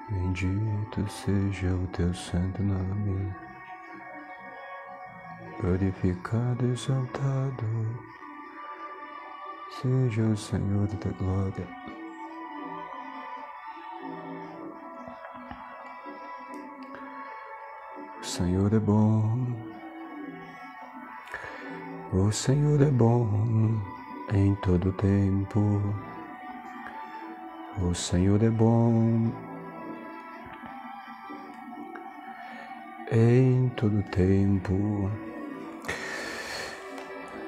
Bendito seja o teu santo nome, glorificado e exaltado seja o Senhor da glória. O Senhor é bom, o Senhor é bom em todo tempo, o Senhor é bom em todo tempo.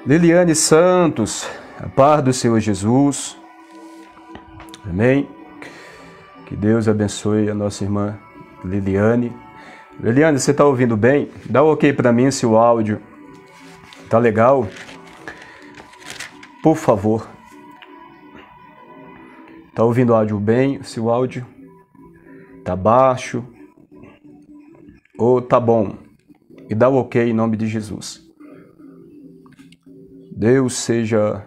Liliane Santos, a paz do Senhor Jesus, amém? Que Deus abençoe a nossa irmã Liliane. Liliane, você está ouvindo bem? Dá um ok para mim se o áudio tá legal, por favor. Tá ouvindo o áudio bem? Se o áudio tá baixo ou tá bom? E dá o ok em nome de Jesus. Deus seja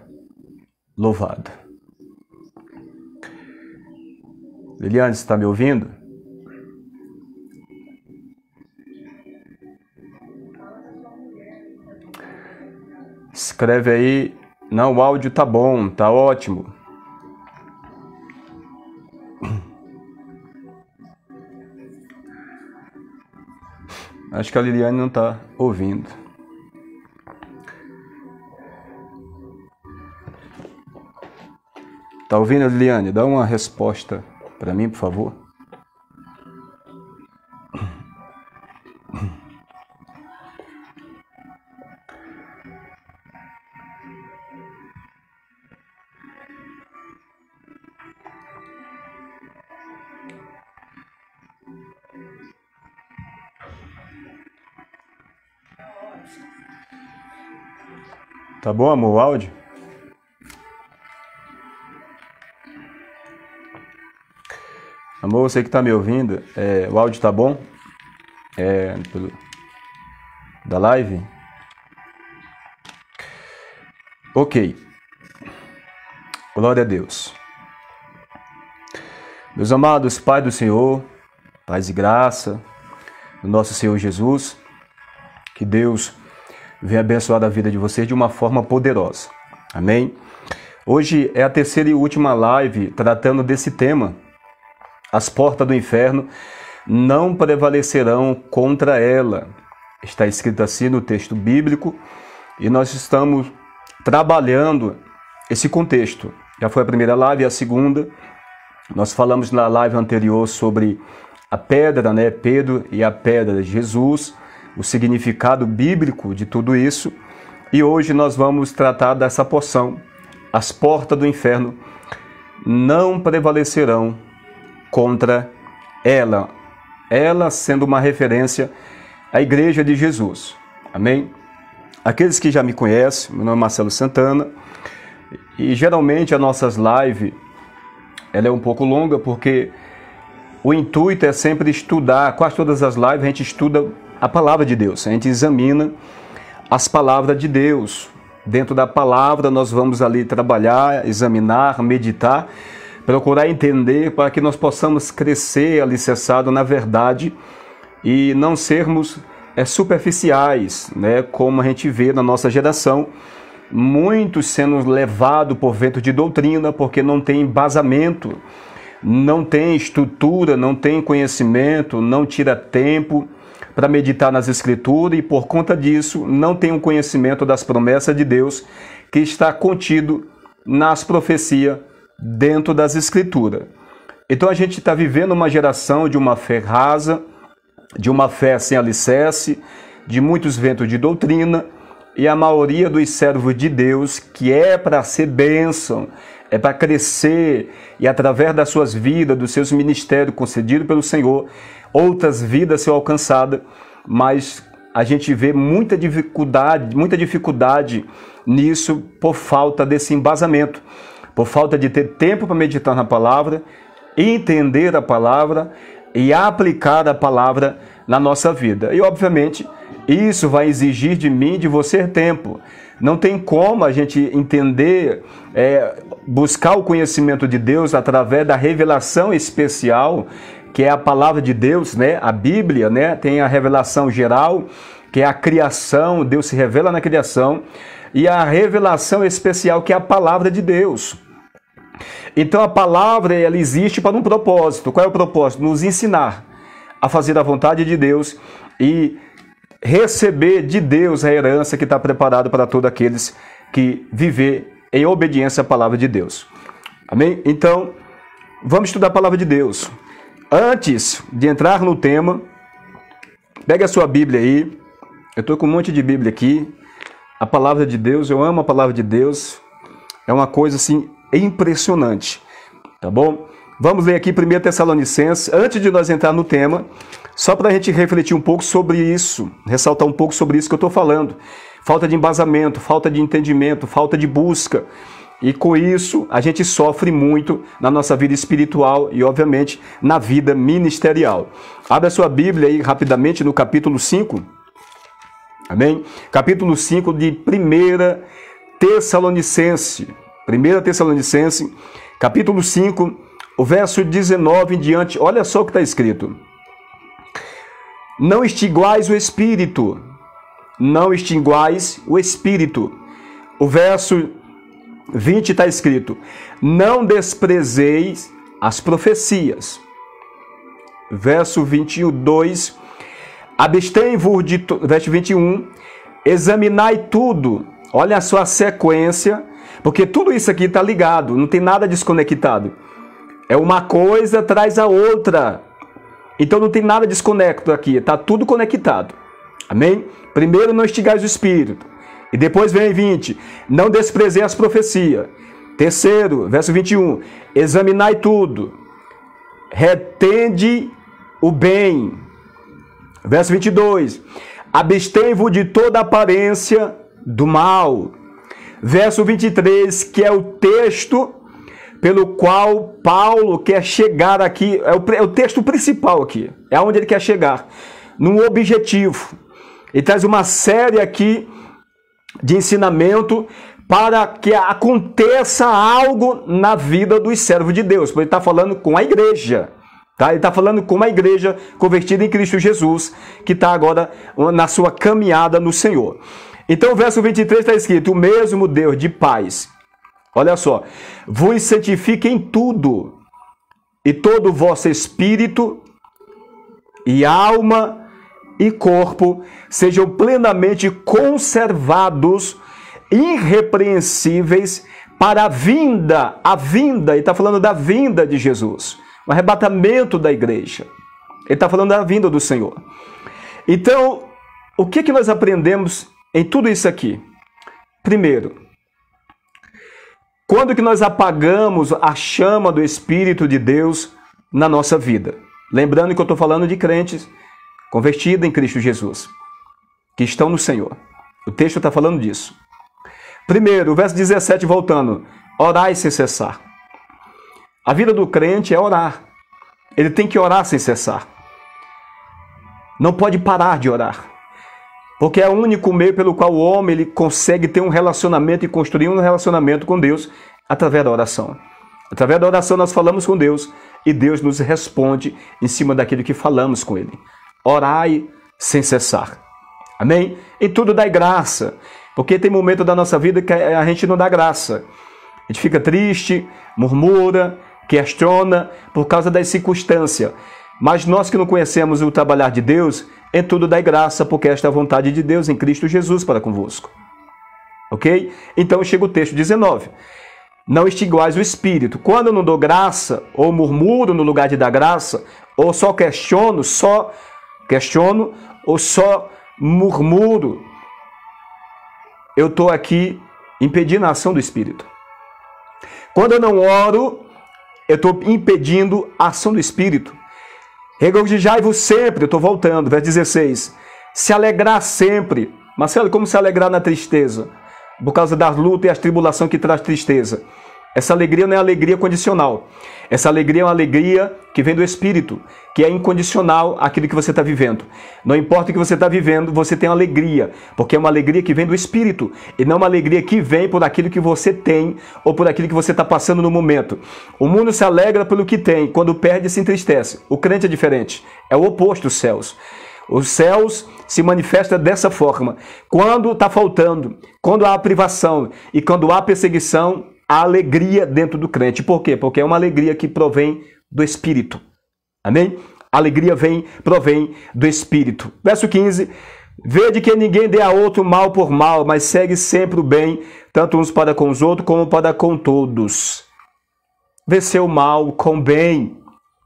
louvado. Liliane, você está me ouvindo? Escreve aí. Não, o áudio tá bom, tá ótimo. Acho que a Liliane não tá ouvindo. Tá ouvindo, Liliane? Dá uma resposta para mim, por favor. Tá bom, amor, o áudio? Amor, você que tá me ouvindo, o áudio tá bom? Da live? Ok. Glória a Deus. Meus amados, Pai do Senhor, paz e graça do nosso Senhor Jesus, que Deus venha abençoar a vida de vocês de uma forma poderosa. Amém? Hoje é a terceira e última live tratando desse tema. As portas do inferno não prevalecerão contra ela. Está escrito assim no texto bíblico e nós estamos trabalhando esse contexto. Já foi a primeira live e a segunda. Nós falamos na live anterior sobre a pedra, né? Pedro e a pedra de Jesus, o significado bíblico de tudo isso. E hoje nós vamos tratar dessa porção. As portas do inferno não prevalecerão contra ela. Ela sendo uma referência à Igreja de Jesus. Amém? Aqueles que já me conhecem, meu nome é Marcelo Santana. E geralmente as nossas lives, ela é um pouco longa porque o intuito é sempre estudar. Quase todas as lives a gente estuda a palavra de Deus. A gente examina as palavras de Deus. Dentro da palavra nós vamos ali trabalhar, examinar, meditar, procurar entender para que nós possamos crescer alicerçado na verdade e não sermos superficiais, né? Como a gente vê na nossa geração, muitos sendo levados por vento de doutrina porque não tem embasamento, não tem estrutura, não tem conhecimento, não tira tempo para meditar nas Escrituras e por conta disso não tem um conhecimento das promessas de Deus que está contido nas profecias dentro das Escrituras. Então a gente está vivendo uma geração de uma fé rasa, de uma fé sem alicerce, de muitos ventos de doutrina e a maioria dos servos de Deus que é para ser bênção, é para crescer e através das suas vidas, dos seus ministérios concedidos pelo Senhor, outras vidas serão alcançadas, mas a gente vê muita dificuldade nisso por falta desse embasamento, por falta de ter tempo para meditar na palavra, entender a palavra e aplicar a palavra na nossa vida. E obviamente Isso vai exigir de mim, de você, tempo. Não tem como a gente entender, buscar o conhecimento de Deus através da revelação especial, que é a palavra de Deus, né? A Bíblia, né? Tem a revelação geral, que é a criação, Deus se revela na criação, e a revelação especial, que é a palavra de Deus. Então a palavra, ela existe para um propósito. Qual é o propósito? Nos ensinar a fazer a vontade de Deus e receber de Deus a herança que está preparada para todos aqueles que viver em obediência à palavra de Deus. Amém? Então, vamos estudar a palavra de Deus. Antes de entrar no tema, pegue a sua Bíblia aí. Eu estou com um monte de Bíblia aqui. A palavra de Deus, eu amo a palavra de Deus. É uma coisa assim impressionante. Tá bom? Vamos ler aqui 1 Tessalonicenses, antes de nós entrar no tema, só para a gente refletir um pouco sobre isso, ressaltar um pouco sobre isso que eu estou falando. Falta de embasamento, falta de entendimento, falta de busca. E com isso, a gente sofre muito na nossa vida espiritual e, obviamente, na vida ministerial. Abra a sua Bíblia aí rapidamente no capítulo 5. Amém? Capítulo 5 de 1 Tessalonicenses. 1 Tessalonicenses, capítulo 5, o verso 19 em diante. Olha só o que está escrito. Não extinguais o Espírito. Não extinguais o Espírito. O verso 20 está escrito. Não desprezeis as profecias. Verso 22. Abstém-vos de... Verso 21. Examinai tudo. Olha a sua sequência. Porque tudo isso aqui está ligado. Não tem nada desconectado. É uma coisa traz a outra. Então não tem nada desconecto aqui. Está tudo conectado. Amém? Primeiro, não extingais o Espírito. E depois vem 20. Não desprezei as profecias. Terceiro, verso 21. Examinai tudo. Retende o bem. Verso 22. Abstém-vos de toda aparência do mal. Verso 23, que é o texto pelo qual Paulo quer chegar aqui. É o texto principal aqui. É onde ele quer chegar. Num objetivo. Ele traz uma série aqui de ensinamento para que aconteça algo na vida dos servos de Deus. Porque ele está falando com a igreja. Tá? Ele está falando com uma igreja convertida em Cristo Jesus, que está agora na sua caminhada no Senhor. Então o verso 23 está escrito: o mesmo Deus de paz, olha só, vos santifique em tudo, e todo o vosso espírito, e alma, e corpo, sejam plenamente conservados, irrepreensíveis, para a vinda, ele está falando da vinda de Jesus, o arrebatamento da igreja. Ele está falando da vinda do Senhor. Então, o que nós aprendemos em tudo isso aqui? Primeiro, quando que nós apagamos a chama do Espírito de Deus na nossa vida? Lembrando que eu estou falando de crentes convertidos em Cristo Jesus, que estão no Senhor. O texto está falando disso. Primeiro, o verso 17, voltando. Orai sem cessar. A vida do crente é orar. Ele tem que orar sem cessar. Não pode parar de orar. Porque é o único meio pelo qual o homem ele consegue ter um relacionamento e construir um relacionamento com Deus através da oração. Através da oração nós falamos com Deus e Deus nos responde em cima daquilo que falamos com Ele. Orai sem cessar. Amém? E tudo dai graça. Porque tem momento da nossa vida que a gente não dá graça. A gente fica triste, murmura, questiona por causa das circunstâncias. Mas nós que não conhecemos o trabalhar de Deus, em tudo dai graça, porque esta é a vontade de Deus em Cristo Jesus para convosco. Ok? Então chega o texto 19. Não extinguais o Espírito. Quando eu não dou graça, ou murmuro no lugar de dar graça, ou só questiono, ou só murmuro, eu estou aqui impedindo a ação do Espírito. Quando eu não oro, eu estou impedindo a ação do Espírito. Regozijai-vos sempre, eu estou voltando, verso 16. Se alegrar sempre. Marcelo, como se alegrar na tristeza? Por causa da luta e as tribulações que traz tristeza. Essa alegria não é alegria condicional. Essa alegria é uma alegria que vem do Espírito, que é incondicional àquilo que você está vivendo. Não importa o que você está vivendo, você tem alegria, porque é uma alegria que vem do Espírito, e não uma alegria que vem por aquilo que você tem ou por aquilo que você está passando no momento. O mundo se alegra pelo que tem, quando perde se entristece. O crente é diferente, é o oposto dos céus. Os céus se manifestam dessa forma. Quando está faltando, quando há privação e quando há perseguição, há alegria dentro do crente. Por quê? Porque é uma alegria que provém do Espírito. Amém? A alegria provém do Espírito. Verso 15. Vede que ninguém dê a outro mal por mal, mas segue sempre o bem, tanto uns para com os outros, como para com todos. Vencer o mal com bem.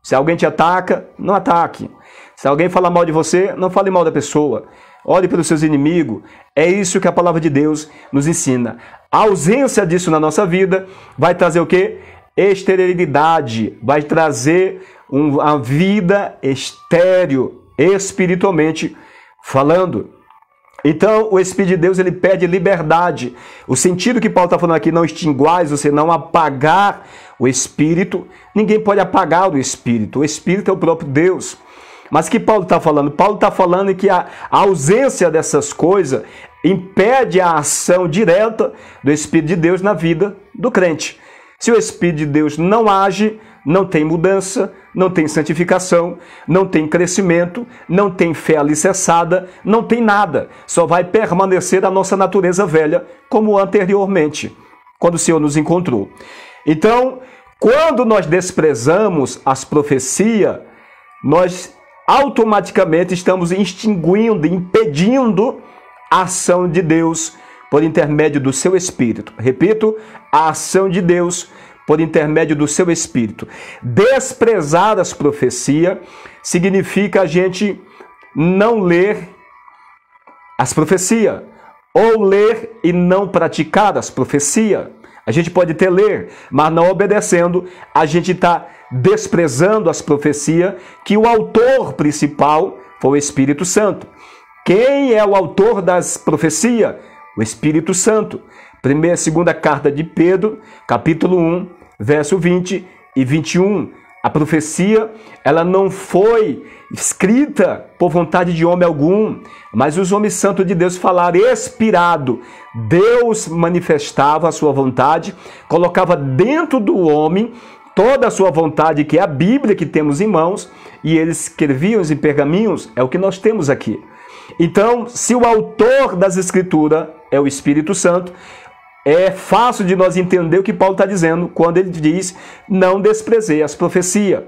Se alguém te ataca, não ataque. Se alguém fala mal de você, não fale mal da pessoa. Ore pelos seus inimigos. É isso que a palavra de Deus nos ensina. A ausência disso na nossa vida vai trazer o quê? Esterilidade. Vai trazer uma vida estéril, espiritualmente falando. Então, o Espírito de Deus, ele pede liberdade. O sentido que Paulo está falando aqui, não extinguais, você não apagar o Espírito. Ninguém pode apagar o Espírito. O Espírito é o próprio Deus. Mas o que Paulo está falando? Paulo está falando que a ausência dessas coisas impede a ação direta do Espírito de Deus na vida do crente. Se o Espírito de Deus não age, não tem mudança, não tem santificação, não tem crescimento, não tem fé alicerçada, não tem nada. Só vai permanecer a nossa natureza velha como anteriormente, quando o Senhor nos encontrou. Então, quando nós desprezamos as profecias, nós automaticamente estamos extinguindo, impedindo a ação de Deus por intermédio do seu Espírito. Repito, a ação de Deus por intermédio do seu Espírito. Desprezar as profecias significa a gente não ler as profecias, ou ler e não praticar as profecias. A gente pode até ler, mas não obedecendo, a gente está desprezando as profecias, que o autor principal foi o Espírito Santo. Quem é o autor das profecias? O Espírito Santo. Primeira e segunda carta de Pedro, capítulo 1, verso 20 e 21. A profecia, ela não foi escrita por vontade de homem algum, mas os homens santos de Deus falaram expirado. Deus manifestava a sua vontade, colocava dentro do homem toda a sua vontade, que é a Bíblia que temos em mãos, e eles escreviam em pergaminhos, é o que nós temos aqui. Então, se o autor das Escrituras é o Espírito Santo, é fácil de nós entender o que Paulo está dizendo quando ele diz, não desprezei as profecias.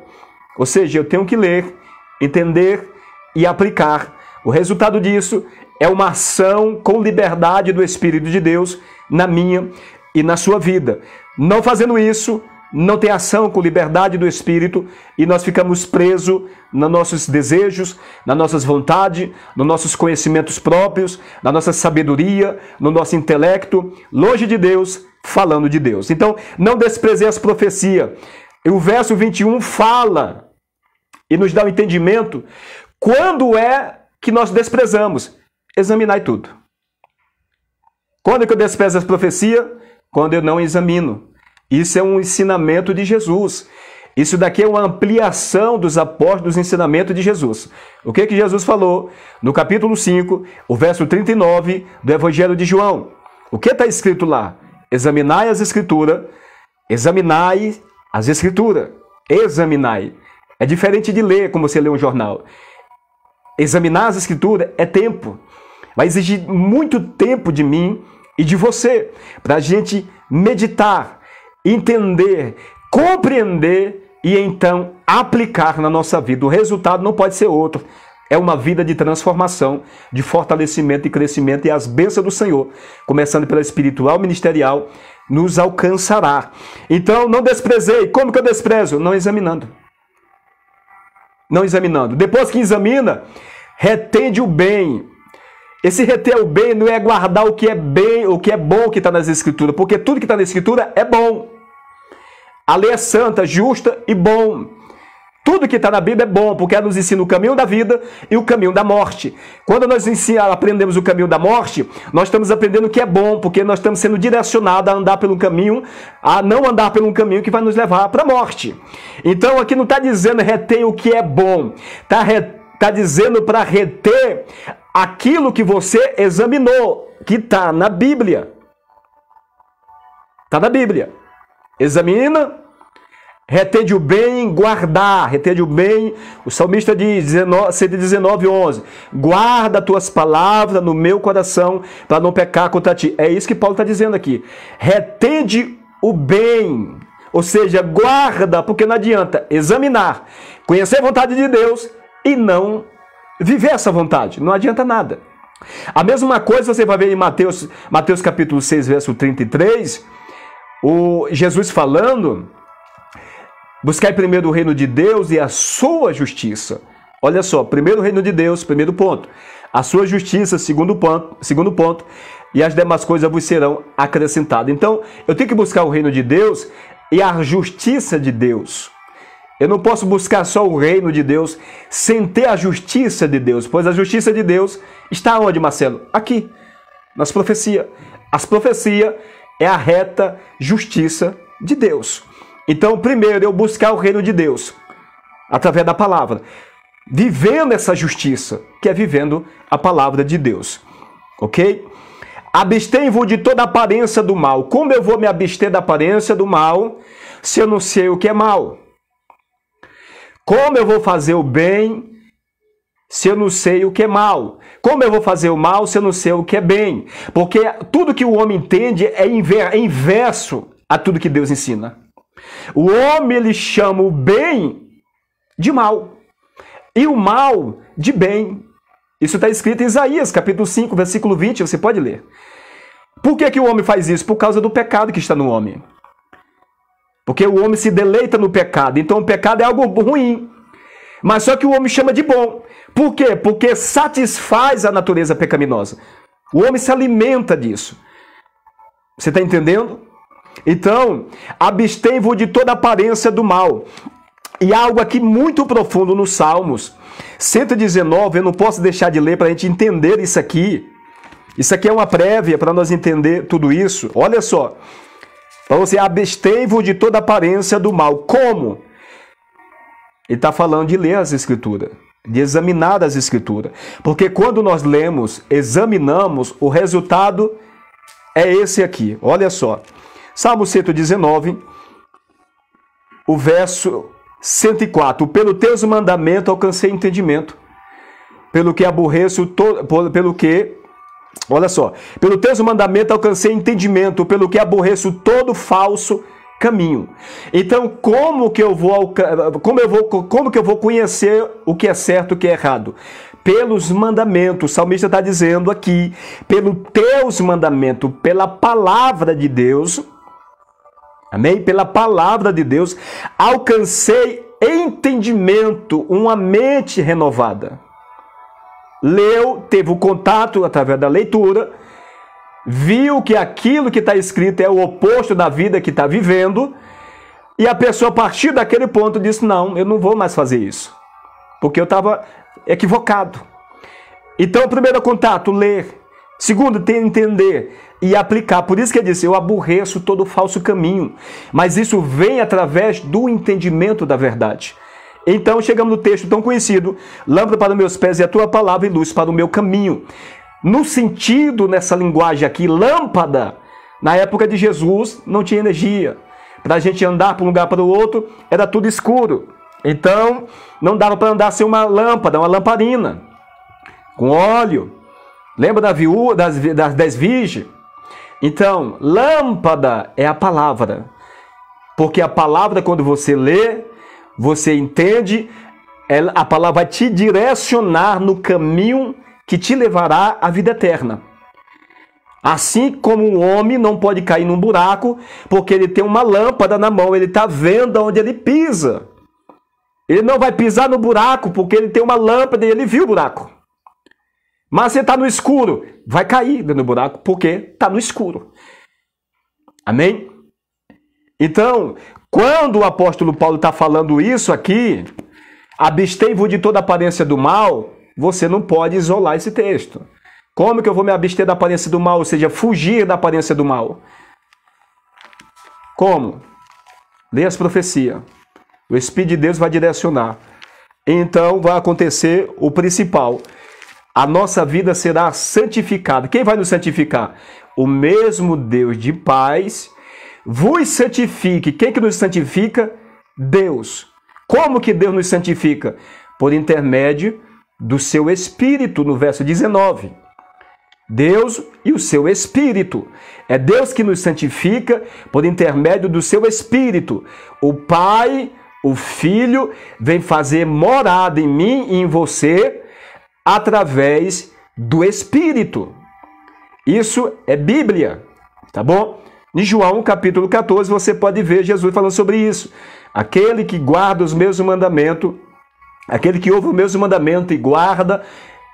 Ou seja, eu tenho que ler, entender e aplicar. O resultado disso é uma ação com liberdade do Espírito de Deus na minha e na sua vida. Não fazendo isso, não tem ação com liberdade do Espírito e nós ficamos presos nos nossos desejos, nas nossas vontades, nos nossos conhecimentos próprios, na nossa sabedoria, no nosso intelecto, longe de Deus, falando de Deus. Então, não desprezei as profecias. O verso 21 fala e nos dá o entendimento quando é que nós desprezamos. Examinai tudo. Quando é que eu desprezo as profecias? Quando eu não examino. Isso é um ensinamento de Jesus. Isso daqui é uma ampliação dos apóstolos, dos ensinamentos de Jesus. O que Jesus falou no capítulo 5, o verso 39 do Evangelho de João? O que está escrito lá? Examinai as Escrituras, examinai as Escrituras, examinai. É diferente de ler como você lê um jornal. Examinar as Escrituras é tempo. Vai exigir muito tempo de mim e de você, para a gente meditar, entender, compreender e então aplicar na nossa vida. O resultado não pode ser outro. É uma vida de transformação, de fortalecimento e crescimento, e as bênçãos do Senhor, começando pela espiritual, ministerial, nos alcançará. Então, não desprezei. Como que eu desprezo? Não examinando. Não examinando. Depois que examina, retende o bem. Esse reter o bem não é guardar o que é bem, o que é bom que está nas Escrituras, porque tudo que está na Escritura é bom. A lei é santa, justa e bom. Tudo que está na Bíblia é bom, porque ela nos ensina o caminho da vida e o caminho da morte. Quando nós aprendemos o caminho da morte, nós estamos aprendendo o que é bom, porque nós estamos sendo direcionados a andar pelo caminho, a não andar pelo caminho que vai nos levar para a morte. Então aqui não está dizendo reter o que é bom, está dizendo para reter aquilo que você examinou, que está na Bíblia. Está na Bíblia. Examina, retende o bem, guardar, retende o bem. O salmista diz, 119:11, guarda tuas palavras no meu coração para não pecar contra ti. É isso que Paulo está dizendo aqui. Retende o bem, ou seja, guarda, porque não adianta examinar, conhecer a vontade de Deus e não viver essa vontade. Não adianta nada. A mesma coisa você vai ver em Mateus capítulo 6, verso 33, o Jesus falando: buscai primeiro o reino de Deus e a sua justiça. Olha só, primeiro o reino de Deus, primeiro ponto. A sua justiça, segundo ponto. E as demais coisas vos serão acrescentadas. Então, eu tenho que buscar o reino de Deus e a justiça de Deus. Eu não posso buscar só o reino de Deus sem ter a justiça de Deus. Pois a justiça de Deus está onde, Marcelo? Aqui, nas profecias. As profecias é a reta justiça de Deus. Então, primeiro, eu buscar o reino de Deus, através da palavra, vivendo essa justiça, que é vivendo a palavra de Deus, ok? Abstém-vos de toda aparência do mal. Como eu vou me abster da aparência do mal, se eu não sei o que é mal? Como eu vou fazer o bem, se eu não sei o que é mal? Como eu vou fazer o mal, se eu não sei o que é bem? Porque tudo que o homem entende é inverso a tudo que Deus ensina. O homem, ele chama o bem de mal e o mal de bem. Isso está escrito em Isaías, capítulo 5, versículo 20, você pode ler. Por que o homem faz isso? Por causa do pecado que está no homem. Porque o homem se deleita no pecado, então o pecado é algo ruim. Mas só que o homem chama de bom. Por quê? Porque satisfaz a natureza pecaminosa. O homem se alimenta disso. Você está entendendo? Então, abstém-vos de toda aparência do mal. E há algo aqui muito profundo nos Salmos 119, eu não posso deixar de ler para a gente entender isso aqui. Isso aqui é uma prévia para nós entender tudo isso. Olha só, para você, abstém-vos de toda aparência do mal. Como? Ele está falando de ler as Escrituras, de examinar as Escrituras. Porque quando nós lemos, examinamos, o resultado é esse aqui. Olha só. Salmo 119, o verso 104. Pelo teus mandamentos alcancei entendimento, pelo que aborreço, olha só, pelo teus mandamentos alcancei entendimento, pelo que aborreço todo falso caminho. Então, como que eu vou conhecer o que é certo e o que é errado? Pelos mandamentos. O salmista está dizendo aqui, pelo teus mandamentos, pela palavra de Deus. Amém? Pela palavra de Deus, alcancei entendimento, uma mente renovada. Leu, teve o contato através da leitura, viu que aquilo que está escrito é o oposto da vida que está vivendo, e a pessoa, a partir daquele ponto, disse: não, eu não vou mais fazer isso, porque eu estava equivocado. Então, primeiro contato, ler. Segundo, entender e aplicar. Por isso que ele disse: eu aborreço todo falso caminho. Mas isso vem através do entendimento da verdade. Então chegamos no texto tão conhecido: lâmpada para os meus pés e a tua palavra e luz para o meu caminho. No sentido, nessa linguagem aqui, lâmpada, na época de Jesus, não tinha energia. Para a gente andar para um lugar para o outro, era tudo escuro. Então, não dava para andar sem uma lâmpada, uma lamparina, com óleo. Lembra da viúva, das 10 virgens? Então, lâmpada é a palavra. Porque a palavra, quando você lê, você entende, a palavra vai te direcionar no caminho que te levará à vida eterna. Assim como um homem não pode cair num buraco, porque ele tem uma lâmpada na mão, ele está vendo onde ele pisa. Ele não vai pisar no buraco, porque ele tem uma lâmpada e ele viu o buraco. Mas você está no escuro, vai cair dentro do buraco, porque está no escuro. Amém? Então, quando o apóstolo Paulo está falando isso aqui, abstei-vos de toda aparência do mal, você não pode isolar esse texto. Como que eu vou me abster da aparência do mal? Ou seja, fugir da aparência do mal. Como? Leia as profecias. O Espírito de Deus vai direcionar. Então vai acontecer o principal. A nossa vida será santificada. Quem vai nos santificar? O mesmo Deus de paz vos santifique. Quem que nos santifica? Deus. Como que Deus nos santifica? Por intermédio do seu Espírito, no verso 19. Deus e o seu Espírito. É Deus que nos santifica por intermédio do seu Espírito. O Pai, o Filho, vem fazer morada em mim e em você através do Espírito. Isso é Bíblia, tá bom? Em João, capítulo 14, você pode ver Jesus falando sobre isso. Aquele que guarda os meus mandamentos, aquele que ouve os meus mandamentos e guarda,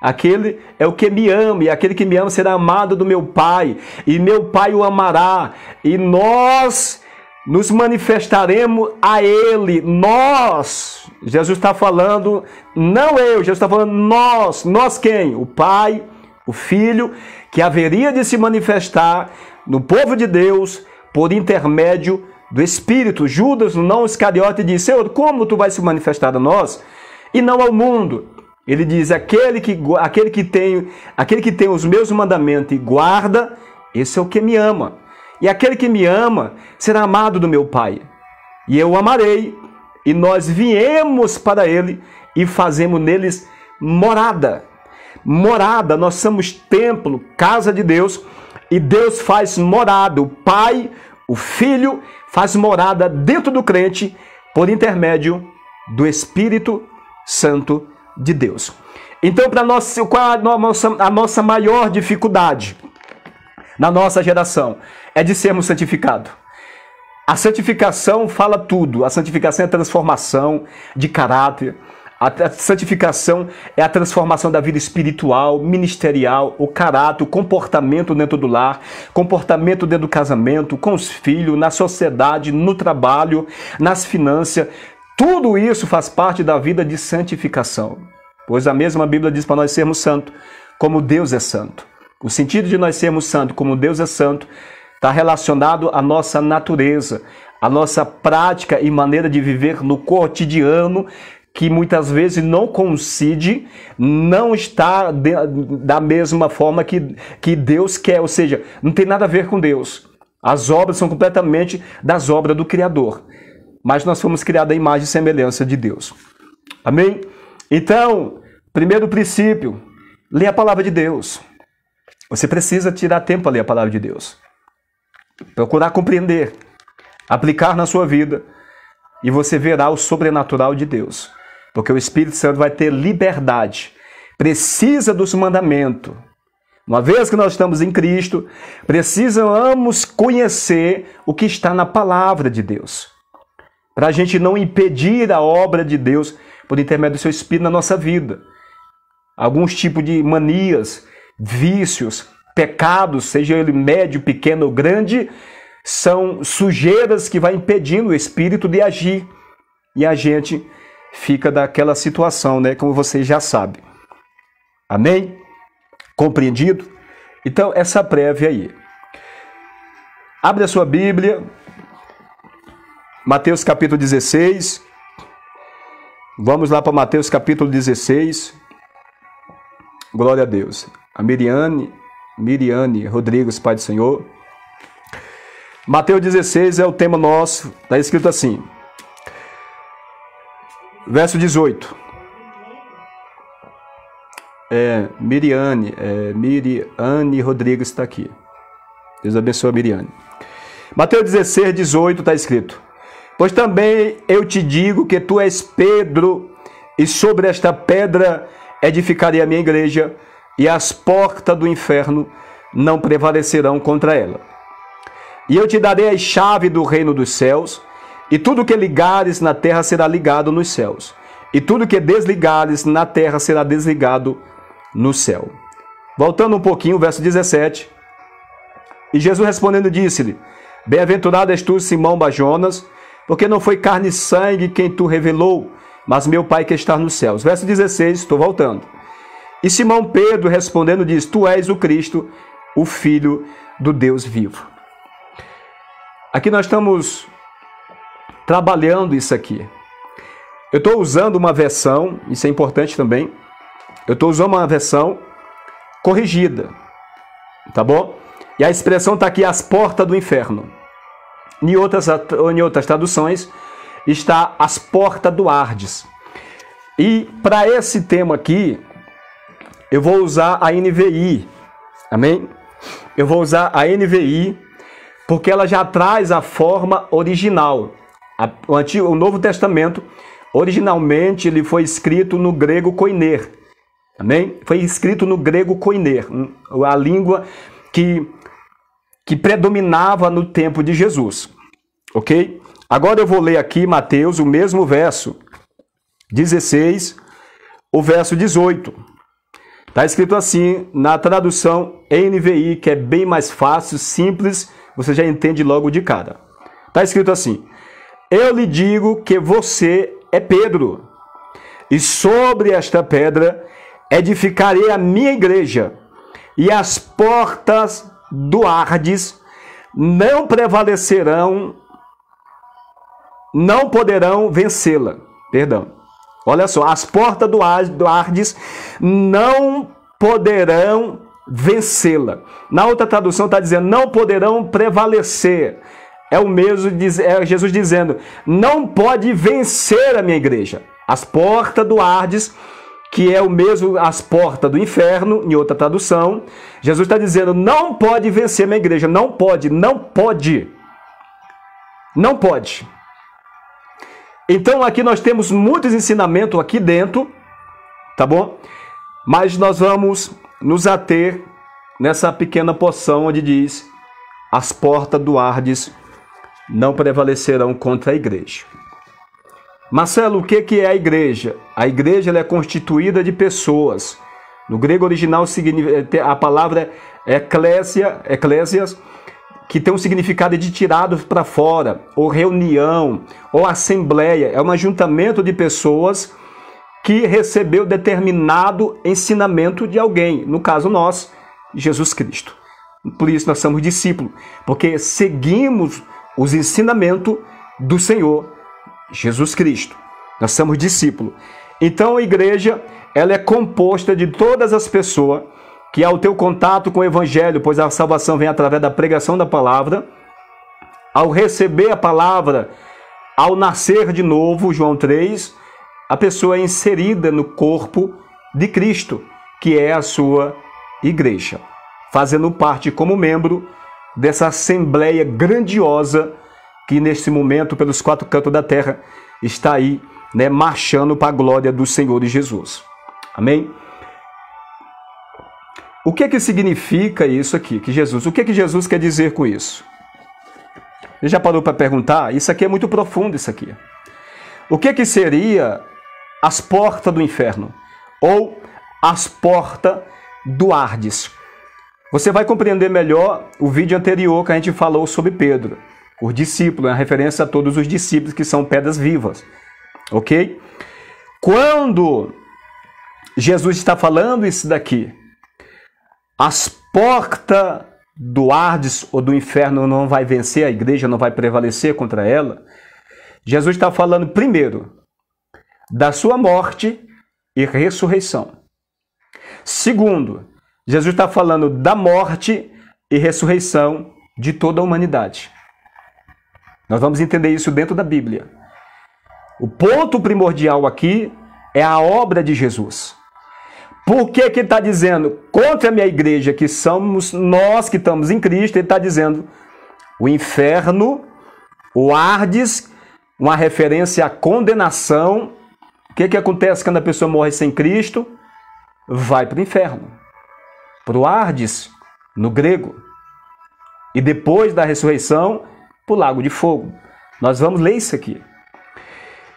aquele é o que me ama, e aquele que me ama será amado do meu Pai, e meu Pai o amará, e nós nos manifestaremos a Ele. Nós, Jesus está falando, não eu, Jesus está falando nós. Nós quem? O Pai, o Filho, que haveria de se manifestar no povo de Deus por intermédio do Espírito. Judas, não Iscariote, disse: Senhor, como tu vais se manifestar a nós e não ao mundo? Ele diz: aquele que tem os meus mandamentos e guarda, esse é o que me ama. E aquele que me ama será amado do meu Pai. E eu o amarei, e nós viemos para ele e fazemos neles morada. Morada, nós somos templo, casa de Deus, e Deus faz morada. O Pai, o Filho, faz morada dentro do crente por intermédio do Espírito Santo de Deus. Então, para nós, qual a nossa maior dificuldade na nossa geração? É de sermos santificados. A santificação fala tudo. A santificação é a transformação de caráter. A santificação é a transformação da vida espiritual, ministerial, o caráter, o comportamento dentro do lar, comportamento dentro do casamento, com os filhos, na sociedade, no trabalho, nas finanças. Tudo isso faz parte da vida de santificação. Pois a mesma Bíblia diz para nós sermos santos, como Deus é santo. O sentido de nós sermos santos, como Deus é santo, está relacionado à nossa natureza, à nossa prática e maneira de viver no cotidiano, que muitas vezes não coincide, não está da mesma forma que Deus quer, ou seja, não tem nada a ver com Deus. As obras são completamente das obras do Criador, mas nós fomos criados à imagem e semelhança de Deus. Amém? Então, primeiro princípio, lê a palavra de Deus. Você precisa tirar tempo para ler a palavra de Deus. Procurar compreender, aplicar na sua vida, e você verá o sobrenatural de Deus. Porque o Espírito Santo vai ter liberdade. Precisa dos mandamentos. Uma vez que nós estamos em Cristo, precisamos conhecer o que está na palavra de Deus. Para a gente não impedir a obra de Deus por intermédio do seu Espírito na nossa vida. Alguns tipos de manias, vícios, pecados, seja ele médio, pequeno ou grande, são sujeiras que vai impedindo o Espírito de agir. E a gente fica daquela situação, né? Como vocês já sabem. Amém? Compreendido? Então, essa prévia aí. Abre a sua Bíblia. Mateus capítulo 16. Vamos lá para Mateus capítulo 16. Glória a Deus. A Miriane Rodrigues, Pai do Senhor. Mateus 16 é o tema nosso. Está escrito assim. Verso 18. Miriane Rodrigues está aqui. Deus abençoe a Miriane. Mateus 16, 18 está escrito. Pois também eu te digo que tu és Pedro, e sobre esta pedra edificarei a minha igreja, e as portas do inferno não prevalecerão contra ela. E eu te darei a chave do reino dos céus, e tudo que ligares na terra será ligado nos céus, e tudo que desligares na terra será desligado no céu. Voltando um pouquinho, verso 17. E Jesus respondendo disse-lhe: Bem-aventurado és tu, Simão Bajonas, porque não foi carne e sangue quem tu revelou, mas meu Pai que está nos céus. Verso 16, estou voltando. E Simão Pedro respondendo diz, tu és o Cristo, o Filho do Deus vivo. Aqui nós estamos trabalhando isso aqui. Eu estou usando uma versão, isso é importante também, eu estou usando uma versão corrigida, tá bom? E a expressão está aqui, as portas do inferno. Em outras traduções, está as portas do Hades. E para esse tema aqui, eu vou usar a NVI, amém? Eu vou usar a NVI, porque ela já traz a forma original. O Novo Testamento, originalmente, ele foi escrito no grego koiner, amém? Foi escrito no grego koiner, a língua que predominava no tempo de Jesus, ok? Agora eu vou ler aqui Mateus, o mesmo verso 16, o verso 18. Está escrito assim, na tradução NVI, que é bem mais fácil, simples, você já entende logo de cara. Está escrito assim, eu lhe digo que você é Pedro, e sobre esta pedra edificarei a minha igreja, e as portas do Hades não prevalecerão, não poderão vencê-la. Perdão. Olha só, as portas do Hades não poderão vencê-la. Na outra tradução está dizendo, não poderão prevalecer. É o mesmo, é Jesus dizendo, não pode vencer a minha igreja. As portas do Hades, que é o mesmo as portas do inferno, em outra tradução, Jesus está dizendo, não pode vencer a minha igreja, não pode, não pode, não pode. Então aqui nós temos muitos ensinamentos aqui dentro, tá bom? Mas nós vamos nos ater nessa pequena porção onde diz, as portas do Hades não prevalecerão contra a igreja. Marcelo, o que é a igreja? A igreja ela é constituída de pessoas. No grego original, a palavra eclésias, que tem um significado de tirado para fora, ou reunião, ou assembleia. É um ajuntamento de pessoas que recebeu determinado ensinamento de alguém. No caso nós, Jesus Cristo. Por isso nós somos discípulos, porque seguimos os ensinamentos do Senhor Jesus Cristo. Nós somos discípulos. Então a igreja, ela é composta de todas as pessoas que ao teu contato com o evangelho, pois a salvação vem através da pregação da palavra, ao receber a palavra, ao nascer de novo, João 3, a pessoa é inserida no corpo de Cristo, que é a sua igreja, fazendo parte como membro dessa assembleia grandiosa que neste momento, pelos quatro cantos da terra, está aí, né, marchando para a glória do Senhor e Jesus. Amém? O que significa isso aqui? O que Jesus quer dizer com isso? Você já parou para perguntar? Isso aqui é muito profundo, isso aqui. O que seria as portas do inferno? Ou as portas do Hades? Você vai compreender melhor o vídeo anterior que a gente falou sobre Pedro. Os discípulos, a referência a todos os discípulos que são pedras vivas. Ok? Quando Jesus está falando isso daqui, as portas do Hades ou do inferno não vai vencer, a igreja não vai prevalecer contra ela. Jesus está falando primeiro da sua morte e ressurreição. Segundo, Jesus está falando da morte e ressurreição de toda a humanidade. Nós vamos entender isso dentro da Bíblia. O ponto primordial aqui é a obra de Jesus. Por que ele está dizendo contra a minha igreja, que somos nós que estamos em Cristo? Ele está dizendo o inferno, o Hades, uma referência à condenação. O que acontece quando a pessoa morre sem Cristo? Vai para o inferno, para o Hades, no grego. E depois da ressurreição, para o lago de fogo. Nós vamos ler isso aqui.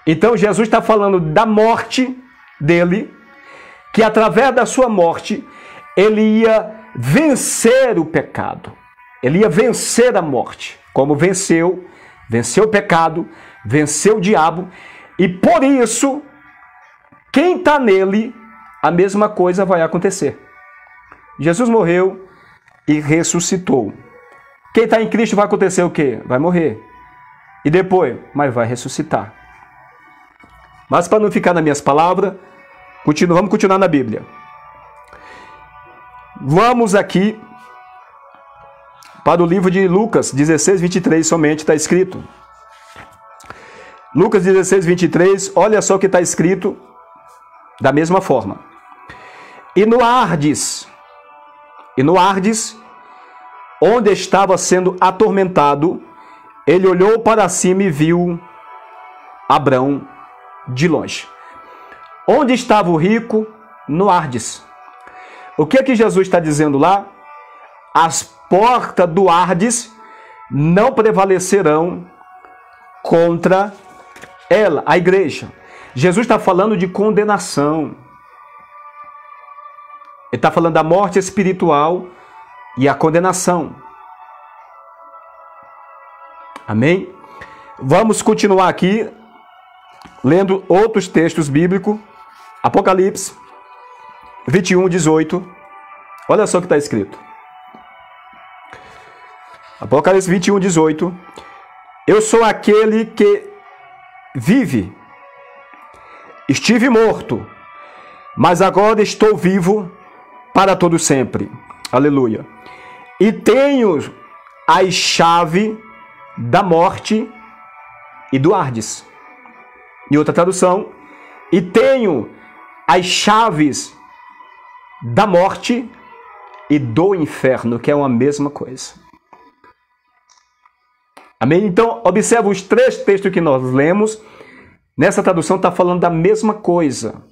Então Jesus está falando da morte dele, que através da sua morte, ele ia vencer o pecado. Ele ia vencer a morte. Como venceu o pecado, venceu o diabo. E por isso, quem está nele, a mesma coisa vai acontecer. Jesus morreu e ressuscitou. Quem está em Cristo vai acontecer o quê? Vai morrer. E depois? Mas vai ressuscitar. Mas para não ficar nas minhas palavras, vamos continuar na Bíblia. Vamos aqui para o livro de Lucas 16, 23, somente está escrito. Lucas 16, 23, olha só o que está escrito da mesma forma. E no Ardes, onde estava sendo atormentado, ele olhou para cima e viu Abrão de longe. Onde estava o rico? No Ardes. O que é que Jesus está dizendo lá? As portas do Ardes não prevalecerão contra ela, a igreja. Jesus está falando de condenação. Ele está falando da morte espiritual e a condenação. Amém? Vamos continuar aqui, lendo outros textos bíblicos. Apocalipse 21, 18. Olha só o que está escrito. Apocalipse 21, 18. Eu sou aquele que vive. Estive morto, mas agora estou vivo para todo sempre. Aleluia. E tenho as chaves da morte e do Hades. Em outra tradução, e tenho as chaves da morte e do inferno, que é uma mesma coisa. Amém? Então, observa os três textos que nós lemos. Nessa tradução está falando da mesma coisa.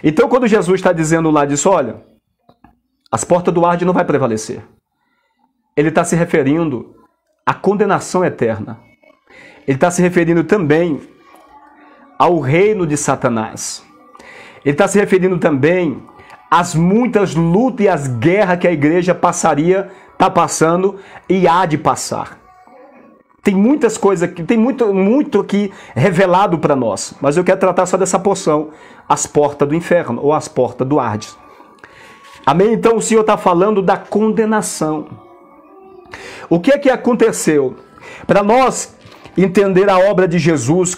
Então, quando Jesus está dizendo lá, diz, olha, as portas do Hades não vai prevalecer. Ele está se referindo à condenação eterna. Ele está se referindo também ao reino de Satanás. Ele está se referindo também às muitas lutas e às guerras que a igreja está passando e há de passar. Tem muitas coisas aqui, tem muito aqui revelado para nós, mas eu quero tratar só dessa porção, as portas do inferno, ou as portas do Hades. Amém? Então o Senhor está falando da condenação. O que é que aconteceu? Para nós entender a obra de Jesus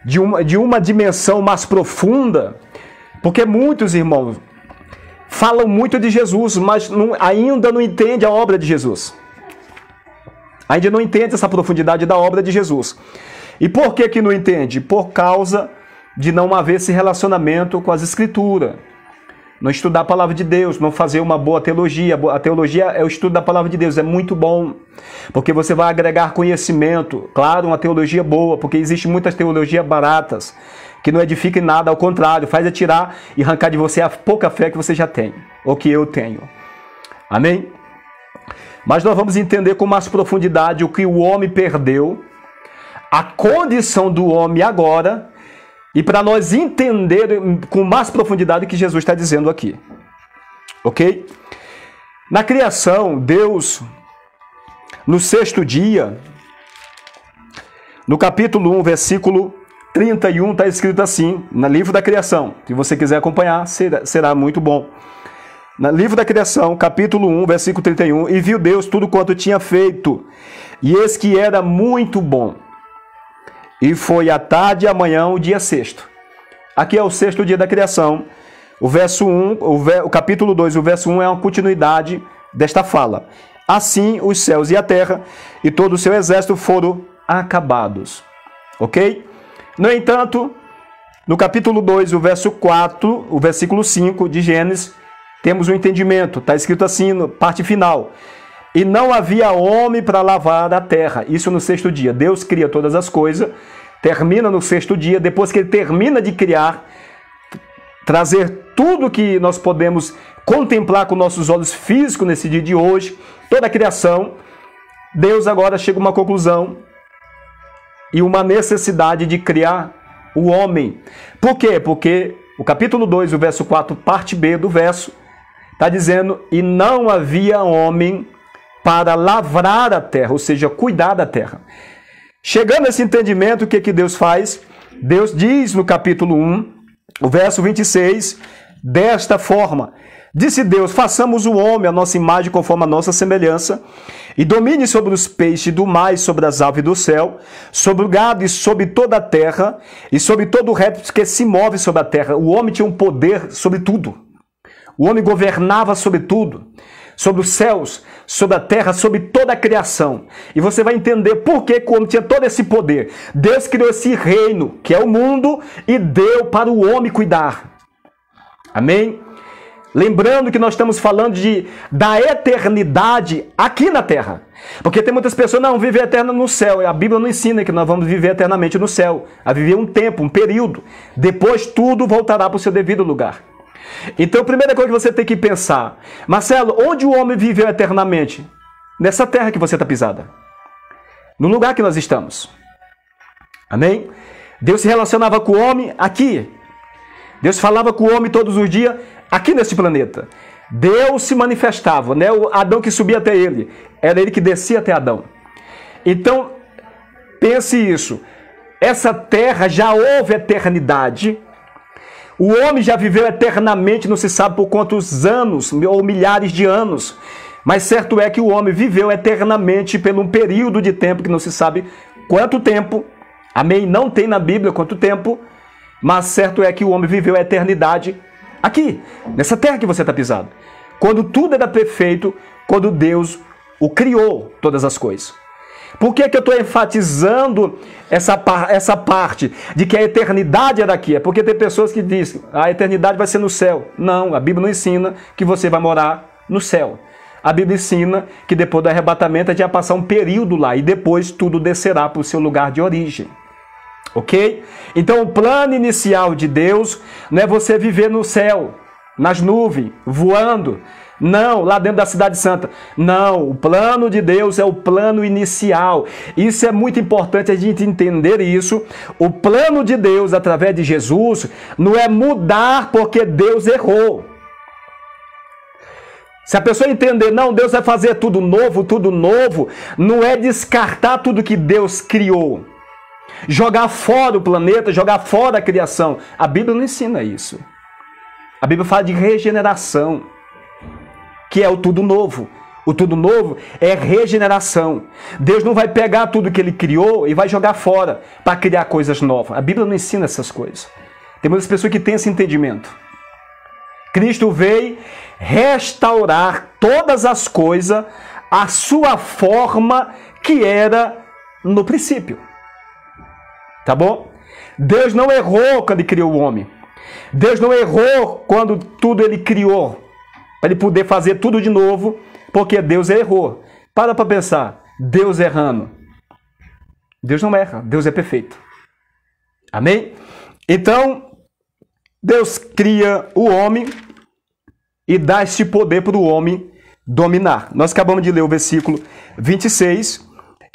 de uma dimensão mais profunda, porque muitos irmãos falam muito de Jesus, mas ainda não entendem a obra de Jesus. Ainda não entende essa profundidade da obra de Jesus. E por que não entende? Por causa de não haver esse relacionamento com as Escrituras. Não estudar a palavra de Deus, não fazer uma boa teologia. A teologia é o estudo da palavra de Deus, é muito bom. Porque você vai agregar conhecimento. Claro, uma teologia boa, porque existem muitas teologias baratas, que não edificam em nada, ao contrário, faz tirar e arrancar de você a pouca fé que você já tem, ou que eu tenho. Amém? Mas nós vamos entender com mais profundidade o que o homem perdeu, a condição do homem agora, e para nós entender com mais profundidade o que Jesus está dizendo aqui. Ok? Na criação, Deus, no sexto dia, no capítulo 1, versículo 31, está escrito assim, no livro da criação. Se você quiser acompanhar, será muito bom. No livro da criação, capítulo 1, versículo 31, e viu Deus tudo quanto tinha feito, e eis que era muito bom. E foi à tarde e amanhã o dia sexto. Aqui é o sexto dia da criação. O verso 1, o capítulo 2, o verso 1 é uma continuidade desta fala. Assim os céus e a terra e todo o seu exército foram acabados. Ok? No entanto, no capítulo 2, o verso 4, o versículo 5 de Gênesis, temos um entendimento. Está escrito assim, na parte final. E não havia homem para lavar a terra. Isso no sexto dia. Deus cria todas as coisas, termina no sexto dia. Depois que ele termina de criar, trazer tudo que nós podemos contemplar com nossos olhos físicos nesse dia de hoje, toda a criação, Deus agora chega a uma conclusão e uma necessidade de criar o homem. Por quê? Porque o capítulo 2, o verso 4, parte B do verso, está dizendo, e não havia homem para lavrar a terra, ou seja, cuidar da terra. Chegando a esse entendimento, o que Deus faz? Deus diz no capítulo 1, O verso 26, desta forma: disse Deus, façamos o homem a nossa imagem conforme a nossa semelhança, e domine sobre os peixes do mar, e sobre as aves do céu, sobre o gado e sobre toda a terra, e sobre todo o réptil que se move sobre a terra. O homem tinha um poder sobre tudo. O homem governava sobre tudo, sobre os céus, sobre a terra, sobre toda a criação. E você vai entender por que o homem tinha todo esse poder. Deus criou esse reino, que é o mundo, e deu para o homem cuidar. Amém? Lembrando que nós estamos falando da eternidade aqui na terra. Porque tem muitas pessoas, não, viver eterno no céu. A Bíblia não ensina que nós vamos viver eternamente no céu. A viver um tempo, um período. Depois tudo voltará para o seu devido lugar. Então a primeira coisa que você tem que pensar: Marcelo, onde o homem viveu eternamente? Nessa terra que você está pisada. No lugar que nós estamos. Amém? Deus se relacionava com o homem aqui. Deus falava com o homem todos os dias aqui nesse planeta. Deus se manifestava, né? O Adão que subia até ele, era ele que descia até Adão. Então, pense isso. Essa terra já houve eternidade. O homem já viveu eternamente, não se sabe por quantos anos ou milhares de anos. Mas certo é que o homem viveu eternamente por um período de tempo que não se sabe quanto tempo. Amém? Não tem na Bíblia quanto tempo. Mas certo é que o homem viveu a eternidade aqui, nessa terra que você está pisado. Quando tudo era perfeito, quando Deus o criou, todas as coisas. Por que eu estou enfatizando essa parte de que a eternidade é daqui? É porque tem pessoas que dizem, a eternidade vai ser no céu. Não, a Bíblia não ensina que você vai morar no céu. A Bíblia ensina que depois do arrebatamento a gente vai passar um período lá e depois tudo descerá para o seu lugar de origem. Ok? Então o plano inicial de Deus não é você viver no céu, nas nuvens, voando. Não, lá dentro da cidade santa. Não, o plano de Deus é o plano inicial. Isso é muito importante a gente entender isso. O plano de Deus através de Jesus não é mudar porque Deus errou. Se a pessoa entender, não, Deus vai fazer tudo novo, não é descartar tudo que Deus criou. Jogar fora o planeta, jogar fora a criação. A Bíblia não ensina isso. A Bíblia fala de regeneração, que é o tudo novo. O tudo novo é regeneração. Deus não vai pegar tudo que Ele criou e vai jogar fora para criar coisas novas. A Bíblia não ensina essas coisas. Tem muitas pessoas que têm esse entendimento. Cristo veio restaurar todas as coisas à sua forma que era no princípio. Tá bom? Deus não errou quando Ele criou o homem. Deus não errou quando tudo Ele criou. Para Ele poder fazer tudo de novo, porque Deus errou. Para pensar. Deus errando. Deus não erra. Deus é perfeito. Amém? Então, Deus cria o homem e dá esse poder para o homem dominar. Nós acabamos de ler o versículo 26.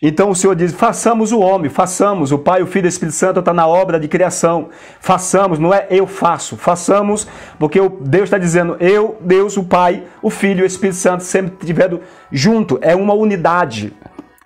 Então o Senhor diz, façamos o homem, façamos, o Pai, o Filho e o Espírito Santo está na obra de criação, façamos, não é eu faço, façamos, porque Deus está dizendo, eu, Deus, o Pai, o Filho e o Espírito Santo sempre estiveram junto, é uma unidade,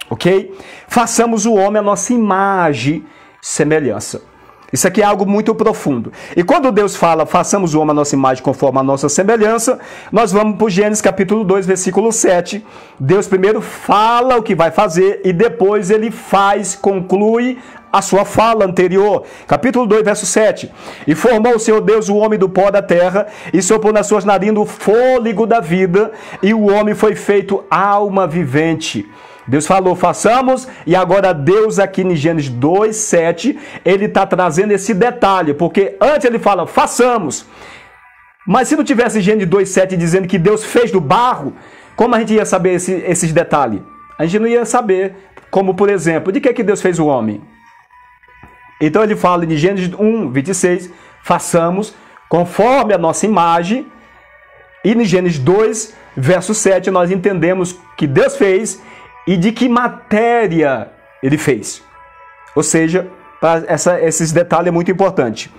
ok? Façamos o homem a nossa imagem e semelhança. Isso aqui é algo muito profundo. E quando Deus fala, façamos o homem a nossa imagem conforme a nossa semelhança, nós vamos para o Gênesis capítulo 2, versículo 7. Deus primeiro fala o que vai fazer e depois Ele faz, conclui a sua fala anterior. Capítulo 2, verso 7. E formou o Senhor Deus o homem do pó da terra e soprou nas suas narinas o fôlego da vida e o homem foi feito alma vivente. Deus falou, façamos, e agora Deus aqui em Gênesis 2, 7, Ele está trazendo esse detalhe, porque antes Ele fala, façamos. Mas se não tivesse Gênesis 2, 7 dizendo que Deus fez do barro, como a gente ia saber esses detalhes? A gente não ia saber, como por exemplo, de que Deus fez o homem? Então Ele fala em Gênesis 1, 26, façamos conforme a nossa imagem, e em Gênesis 2, verso 7, nós entendemos que Deus fez e de que matéria Ele fez. Ou seja, esses detalhes é muito importante.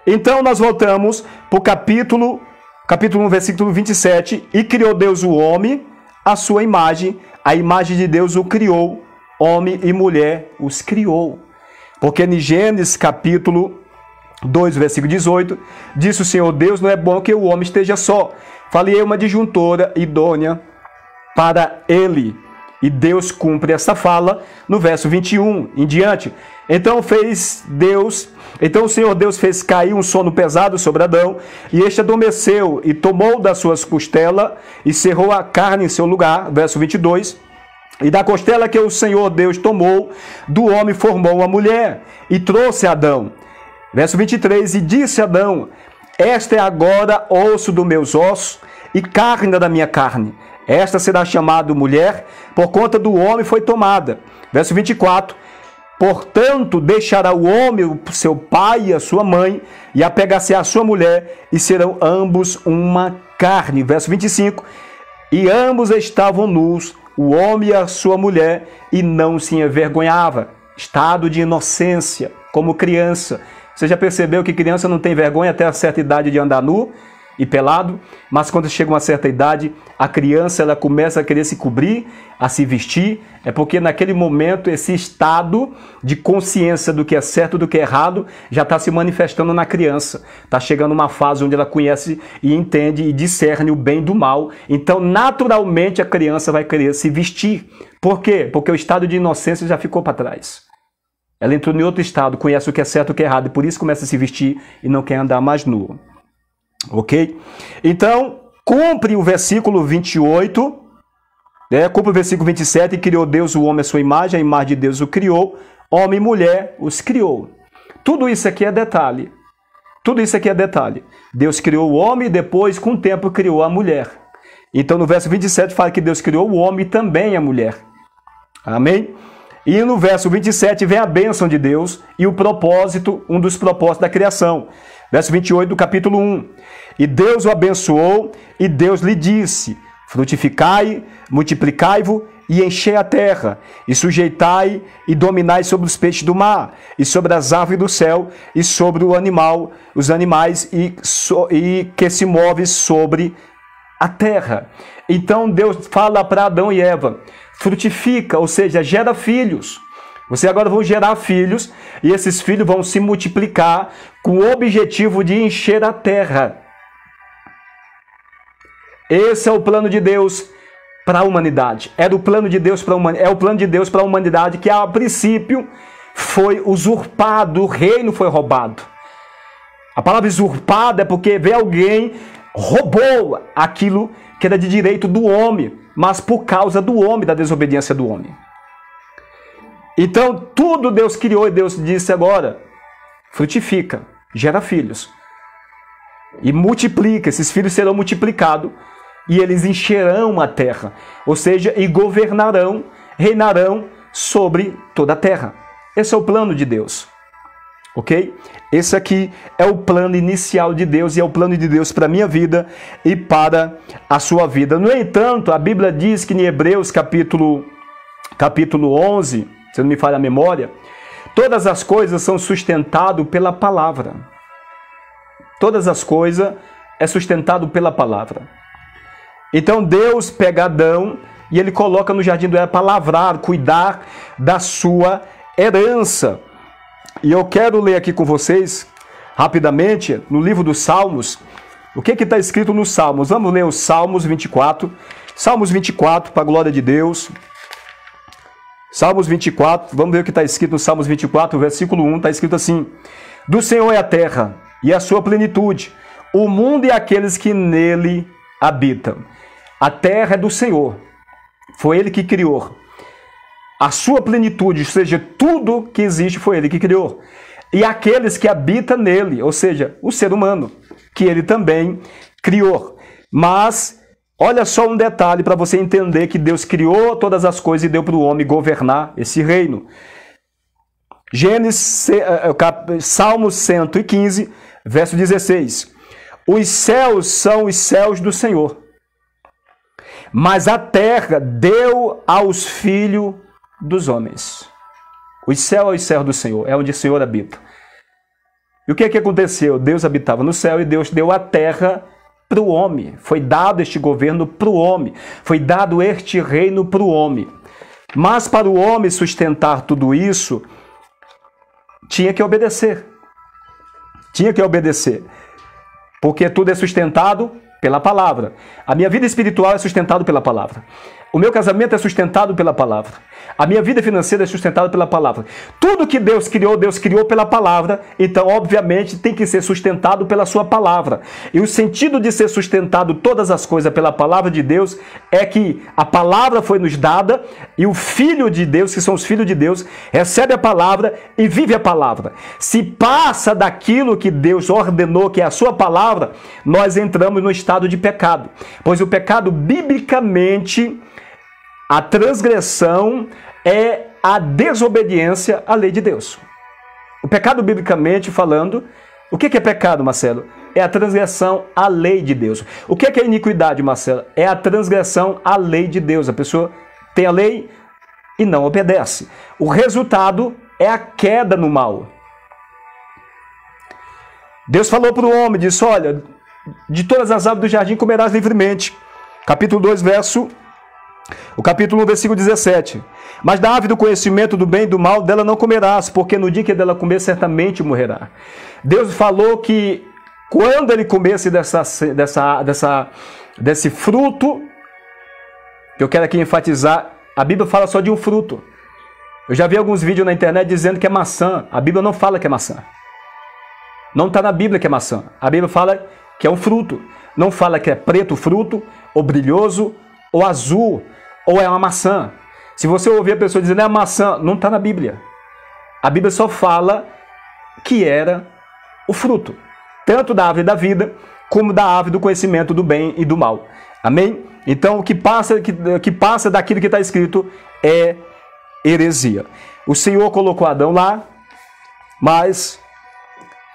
Então nós voltamos para o capítulo 1, versículo 27. E criou Deus o homem, a sua imagem, a imagem de Deus o criou, homem e mulher os criou. Porque em Gênesis capítulo 2, versículo 18, disse o Senhor Deus, não é bom que o homem esteja só. Falei uma adjuntora idônea para ele. E Deus cumpre essa fala no verso 21 em diante. Então o Senhor Deus fez cair um sono pesado sobre Adão, e este adormeceu e tomou das suas costelas e cerrou a carne em seu lugar. Verso 22. E da costela que o Senhor Deus tomou, do homem formou uma mulher e trouxe a Adão. Verso 23, e disse Adão, esta é agora osso dos meus ossos e carne da minha carne. Esta será chamada mulher, por conta do homem foi tomada. Verso 24, portanto deixará o homem o seu pai e a sua mãe, e apegar-se à sua mulher, e serão ambos uma carne. Verso 25, e ambos estavam nus, o homem e a sua mulher, e não se envergonhava. Estado de inocência, como criança. Você já percebeu que criança não tem vergonha até a certa idade de andar nu e pelado? Mas quando chega uma certa idade, a criança ela começa a querer se cobrir, a se vestir. É porque naquele momento esse estado de consciência do que é certo e do que é errado já está se manifestando na criança. Está chegando uma fase onde ela conhece e entende e discerne o bem do mal. Então, naturalmente, a criança vai querer se vestir. Por quê? Porque o estado de inocência já ficou para trás. Ela entrou em outro estado, conhece o que é certo e o que é errado, e por isso começa a se vestir e não quer andar mais nu. Ok? Então, cumpre o versículo 28, cumpre o versículo 27, e criou Deus o homem à sua imagem, a imagem de Deus o criou, homem e mulher os criou. Tudo isso aqui é detalhe. Tudo isso aqui é detalhe. Deus criou o homem e depois, com o tempo, criou a mulher. Então, no verso 27, fala que Deus criou o homem e também a mulher. Amém? E no verso 27 vem a bênção de Deus e o propósito, um dos propósitos da criação. Verso 28 do capítulo 1. E Deus o abençoou e Deus lhe disse, frutificai, multiplicai-vos e enchei a terra, e sujeitai e dominai sobre os peixes do mar, e sobre as árvores do céu, e sobre os animais e que se movem sobre a terra. Então Deus fala para Adão e Eva, frutifica, ou seja, gera filhos. Você agora vão gerar filhos, e esses filhos vão se multiplicar com o objetivo de encher a terra. Esse é o plano de Deus para a humanidade. Era o plano de Deus para a humanidade. É o plano de Deus para a humanidade que, a princípio, foi usurpado, o reino foi roubado. A palavra usurpado é porque vê alguém roubou aquilo que era de direito do homem, mas por causa do homem, da desobediência do homem. Então, tudo Deus criou e Deus disse agora, frutifica, gera filhos. E multiplica, esses filhos serão multiplicados e eles encherão a terra. Ou seja, e governarão, reinarão sobre toda a terra. Esse é o plano de Deus. Ok? Esse aqui é o plano inicial de Deus e é o plano de Deus para a minha vida e para a sua vida. No entanto, a Bíblia diz que em Hebreus capítulo 11, se não me falha a memória, todas as coisas são sustentadas pela palavra. Todas as coisas é sustentado pela palavra. Então Deus pega Adão e ele coloca no jardim do Éden para lavrar, cuidar da sua herança. E eu quero ler aqui com vocês, rapidamente, no livro dos Salmos, o que está escrito nos Salmos. Vamos ler os Salmos 24. Salmos 24, para a glória de Deus. Salmos 24, vamos ver o que está escrito no Salmos 24, versículo 1, está escrito assim: do Senhor é a terra e a sua plenitude, o mundo e aqueles que nele habitam. A terra é do Senhor, foi Ele que criou. A sua plenitude, ou seja, tudo que existe foi Ele que criou. E aqueles que habitam nele, ou seja, o ser humano, que Ele também criou. Mas, olha só um detalhe para você entender que Deus criou todas as coisas e deu para o homem governar esse reino. Salmos 115, verso 16. Os céus são os céus do Senhor, mas a terra deu aos filhos dos homens. Os céus é os céus do Senhor, é onde o Senhor habita. E o que aconteceu? Deus habitava no céu e Deus deu a terra para o homem. Foi dado este governo para o homem. Foi dado este reino para o homem. Mas para o homem sustentar tudo isso, tinha que obedecer. Tinha que obedecer. Porque tudo é sustentado pela palavra. A minha vida espiritual é sustentada pela palavra. O meu casamento é sustentado pela palavra. A minha vida financeira é sustentada pela palavra. Tudo que Deus criou pela palavra. Então, obviamente, tem que ser sustentado pela sua palavra. E o sentido de ser sustentado todas as coisas pela palavra de Deus é que a palavra foi nos dada e o Filho de Deus, que são os filhos de Deus, recebe a palavra e vive a palavra. Se passa daquilo que Deus ordenou, que é a sua palavra, nós entramos no estado de pecado. Pois o pecado, biblicamente, a transgressão é a desobediência à lei de Deus. O pecado, biblicamente falando, o que é pecado, Marcelo? É a transgressão à lei de Deus. O que é iniquidade, Marcelo? É a transgressão à lei de Deus. A pessoa tem a lei e não obedece. O resultado é a queda no mal. Deus falou para o homem, disse, olha, de todas as árvores do jardim comerás livremente. Capítulo 2, o capítulo 1, versículo 17. Mas da árvore do conhecimento do bem e do mal, dela não comerás, porque no dia que dela comer, certamente morrerá. Deus falou que quando ele comesse desse fruto, eu quero aqui enfatizar, a Bíblia fala só de um fruto. Eu já vi alguns vídeos na internet dizendo que é maçã. A Bíblia não fala que é maçã. Não está na Bíblia que é maçã. A Bíblia fala que é um fruto. Não fala que é preto o fruto, ou brilhoso, ou azul, ou é uma maçã. Se você ouvir a pessoa dizendo é maçã, não está na Bíblia. A Bíblia só fala que era o fruto, tanto da árvore da vida, como da árvore do conhecimento do bem e do mal. Amém? Então, o que passa daquilo que está escrito é heresia. O Senhor colocou Adão lá, mas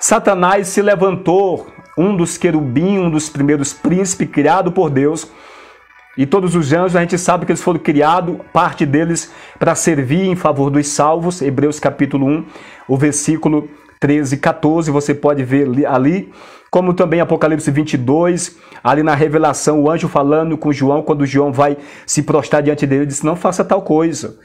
Satanás se levantou, um dos querubim, um dos primeiros príncipes criado por Deus. E todos os anjos, a gente sabe que eles foram criados, parte deles, para servir em favor dos salvos. Hebreus capítulo 1, o versículo 13 e 14, você pode ver ali. Como também Apocalipse 22, ali na revelação, o anjo falando com João, quando João vai se prostrar diante dele, ele diz, não faça tal coisa.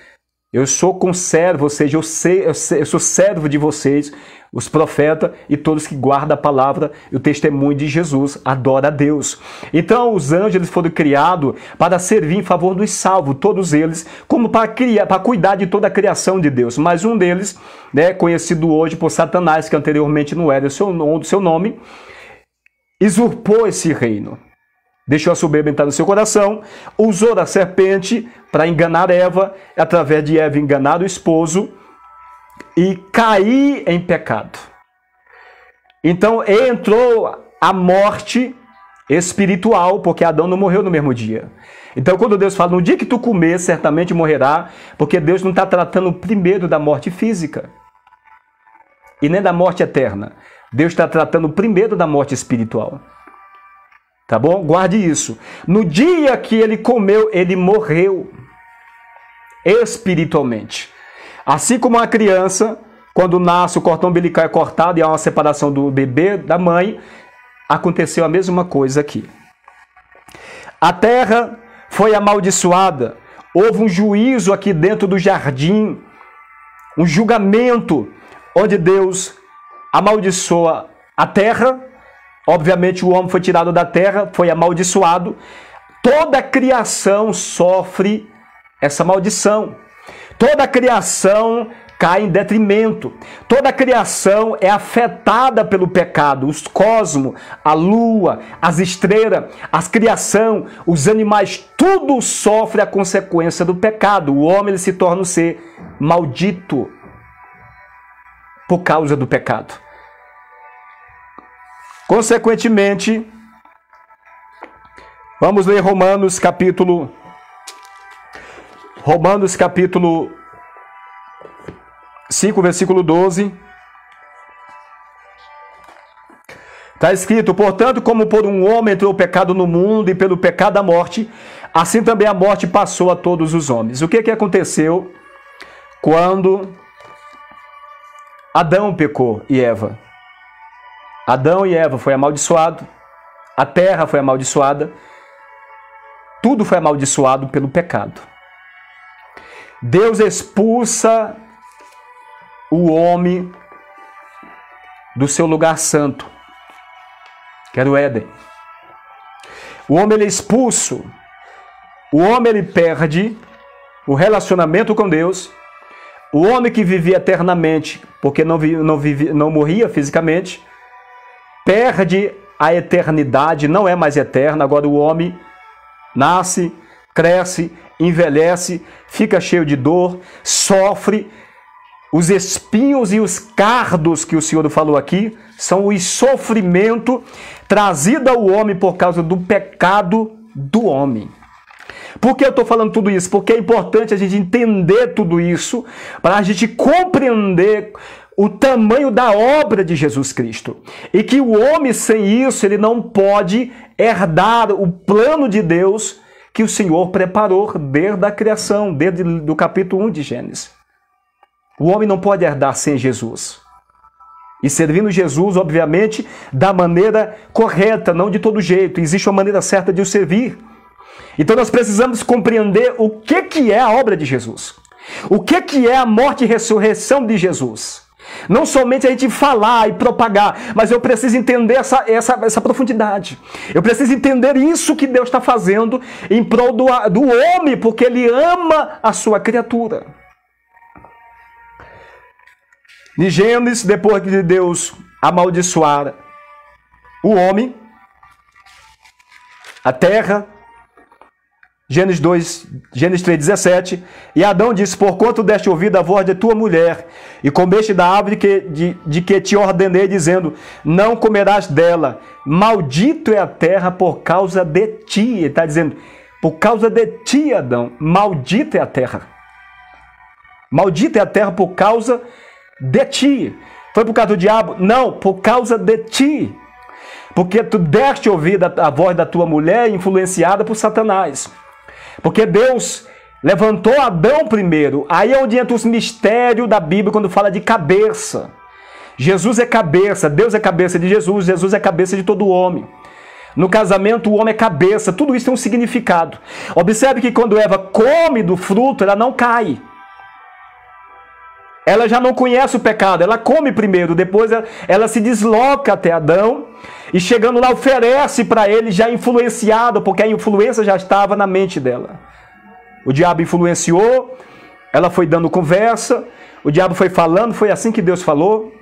Eu sou conservo, ou seja, eu sou servo de vocês, os profetas e todos que guardam a palavra e o testemunho de Jesus, adora a Deus. Então os anjos eles foram criados para servir em favor dos salvos, todos eles, como para cuidar de toda a criação de Deus. Mas um deles, né, conhecido hoje por Satanás, que anteriormente não era o seu nome, usurpou esse reino. Deixou a soberba entrar no seu coração, usou da serpente para enganar Eva, através de Eva enganar o esposo e cair em pecado. Então entrou a morte espiritual, porque Adão não morreu no mesmo dia. Então quando Deus fala, no dia que tu comer, certamente morrerá, porque Deus não está tratando primeiro da morte física e nem da morte eterna. Deus está tratando primeiro da morte espiritual. Tá bom? Guarde isso. No dia que ele comeu, ele morreu espiritualmente. Assim como uma criança, quando nasce, o cordão umbilical é cortado e há uma separação do bebê da mãe, aconteceu a mesma coisa aqui. A terra foi amaldiçoada. Houve um juízo aqui dentro do jardim, um julgamento, onde Deus amaldiçoa a terra. Obviamente o homem foi tirado da terra, foi amaldiçoado. Toda a criação sofre essa maldição. Toda a criação cai em detrimento. Toda a criação é afetada pelo pecado. Os cosmos, a lua, as estrelas, as criação, os animais, tudo sofre a consequência do pecado. O homem ele se torna um ser maldito por causa do pecado. Consequentemente, vamos ler Romanos capítulo 5, versículo 12. Está escrito, portanto, como por um homem entrou o pecado no mundo e pelo pecado a morte, assim também a morte passou a todos os homens. O que aconteceu quando Adão pecou e Eva? Adão e Eva foi amaldiçoado, a terra foi amaldiçoada, tudo foi amaldiçoado pelo pecado. Deus expulsa o homem do seu lugar santo, que era o Éden. O homem ele é expulso, o homem ele perde o relacionamento com Deus, o homem que vivia eternamente, porque não morria fisicamente, perde a eternidade, não é mais eterno. Agora o homem nasce, cresce, envelhece, fica cheio de dor, sofre. Os espinhos e os cardos que o Senhor falou aqui são o sofrimento trazido ao homem por causa do pecado do homem. Por que eu estou falando tudo isso? Porque é importante a gente entender tudo isso para a gente compreender o tamanho da obra de Jesus Cristo. E que o homem sem isso, ele não pode herdar o plano de Deus que o Senhor preparou desde a criação, desde o capítulo 1 de Gênesis. O homem não pode herdar sem Jesus. E servindo Jesus, obviamente, da maneira correta, não de todo jeito. Existe uma maneira certa de o servir. Então nós precisamos compreender o que é a obra de Jesus. O que é a morte e ressurreição de Jesus. Não somente a gente falar e propagar, mas eu preciso entender essa profundidade. Eu preciso entender isso que Deus está fazendo em prol do homem, porque Ele ama a sua criatura. Em Gênesis, depois de Deus amaldiçoar o homem, a terra, Gênesis 3,17, e Adão disse: porquanto deste ouvido a voz de tua mulher, e comeste da árvore de que te ordenei, dizendo, não comerás dela, maldito é a terra por causa de ti. Ele está dizendo, por causa de ti, Adão, maldita é a terra. Maldita é a terra por causa de ti. Foi por causa do diabo? Não, por causa de ti. Porque tu deste ouvir a voz da tua mulher influenciada por Satanás. Porque Deus levantou Adão primeiro. Aí é onde entra os mistérios da Bíblia quando fala de cabeça. Jesus é cabeça, Deus é cabeça de Jesus, Jesus é cabeça de todo homem. No casamento o homem é cabeça, tudo isso tem um significado. Observe que quando Eva come do fruto, ela não cai. Ela já não conhece o pecado, ela come primeiro, depois ela se desloca até Adão e chegando lá oferece para ele já influenciado, porque a influência já estava na mente dela. O diabo influenciou, ela foi dando conversa, o diabo foi falando, foi assim que Deus falou,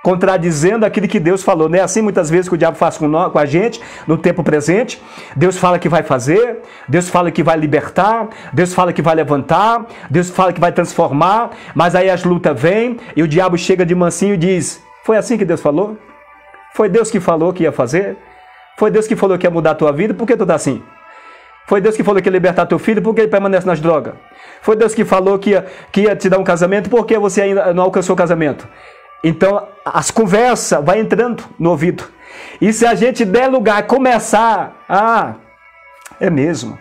contradizendo aquilo que Deus falou. Não é assim muitas vezes que o diabo faz com a gente no tempo presente? Deus fala que vai fazer, Deus fala que vai libertar, Deus fala que vai levantar, Deus fala que vai transformar, mas aí as lutas vêm e o diabo chega de mansinho e diz: foi assim que Deus falou? Foi Deus que falou que ia fazer? Foi Deus que falou que ia mudar a tua vida? Por que tu tá assim? Foi Deus que falou que ia libertar teu filho? Por que ele permanece nas drogas? Foi Deus que falou que ia te dar um casamento? Por que você ainda não alcançou o casamento? Então, as conversas vão entrando no ouvido. E se a gente der lugar, começar, é mesmo,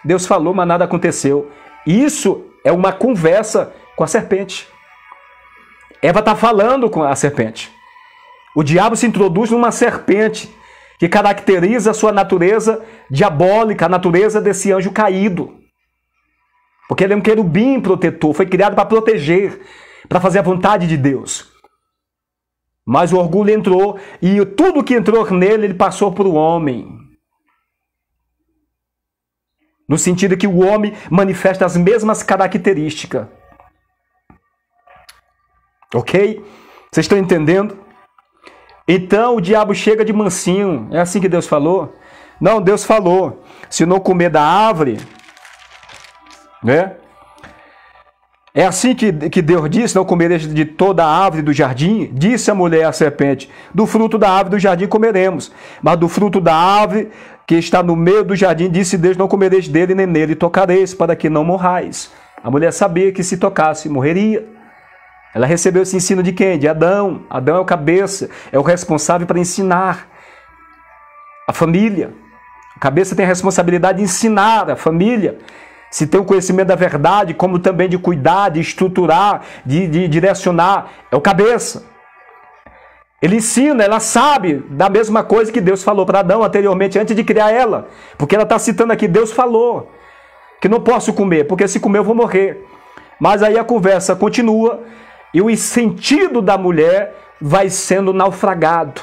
Deus falou, mas nada aconteceu. Isso é uma conversa com a serpente. Eva está falando com a serpente. O diabo se introduz numa serpente que caracteriza a sua natureza diabólica, a natureza desse anjo caído. Porque ele é um querubim protetor, foi criado para proteger, para fazer a vontade de Deus. Mas o orgulho entrou e tudo que entrou nele, ele passou para o homem. No sentido que o homem manifesta as mesmas características. Ok? Vocês estão entendendo? Então o diabo chega de mansinho. É assim que Deus falou? Não, Deus falou. Se não comer da árvore, né? É assim que Deus disse, não comereis de toda a árvore do jardim? Disse a mulher à serpente, do fruto da árvore do jardim comeremos, mas do fruto da árvore que está no meio do jardim, disse Deus, não comereis dele nem nele tocareis, para que não morrais. A mulher sabia que se tocasse, morreria. Ela recebeu esse ensino de quem? De Adão. Adão é o cabeça, é o responsável para ensinar a família. A cabeça tem a responsabilidade de ensinar a família. Se tem o conhecimento da verdade, como também de cuidar, de estruturar, de direcionar, é o cabeça. Ele ensina, ela sabe da mesma coisa que Deus falou para Adão anteriormente, antes de criar ela. Porque ela está citando aqui, Deus falou que não posso comer, porque se comer eu vou morrer. Mas aí a conversa continua e o sentido da mulher vai sendo naufragado.